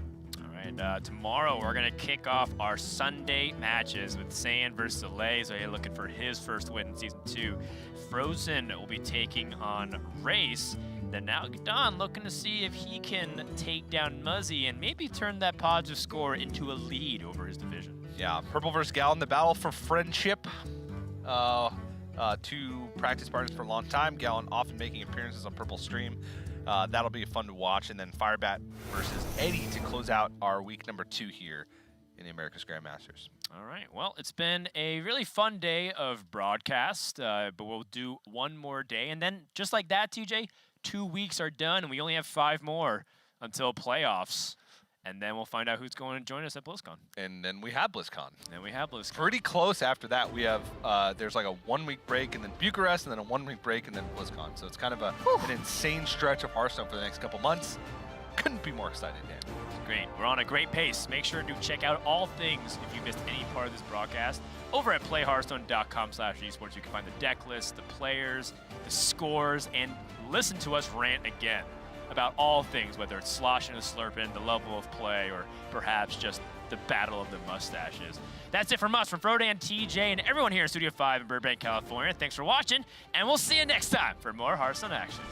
Tomorrow we're going to kick off our Sunday matches with Saiyan versus Alay. So he's looking for his first win in Season 2. Frozen will be taking on Race. Then Nalguidan looking to see if he can take down Muzzy and maybe turn that positive score into a lead over his division. Yeah, Purple versus Gallon, the battle for friendship. two practice partners for a long time. Gallon often making appearances on Purple Stream. That'll be fun to watch. And then Firebat versus Eddie to close out our week number 2 here in the America's Grandmasters. All right. Well, it's been a really fun day of broadcast, but we'll do one more day. And then just like that, TJ, 2 weeks are done, and we only have 5 more until playoffs. And then we'll find out who's going to join us at BlizzCon. And then we have BlizzCon. Pretty close after that. We have, there's like a 1-week break, and then Bucharest, and then a 1-week break, and then BlizzCon. So it's kind of an insane stretch of Hearthstone for the next couple months. Couldn't be more excited, Dan. Great. We're on a great pace. Make sure to check out all things if you missed any part of this broadcast over at playhearthstone.com/esports. You can find the deck list, the players, the scores, and listen to us rant again about all things, whether it's sloshing and slurping, the level of play, or perhaps just the battle of the mustaches. That's it from us, from Frodan, TJ, and everyone here in Studio 5 in Burbank, California. Thanks for watching, and we'll see you next time for more Hearthstone action.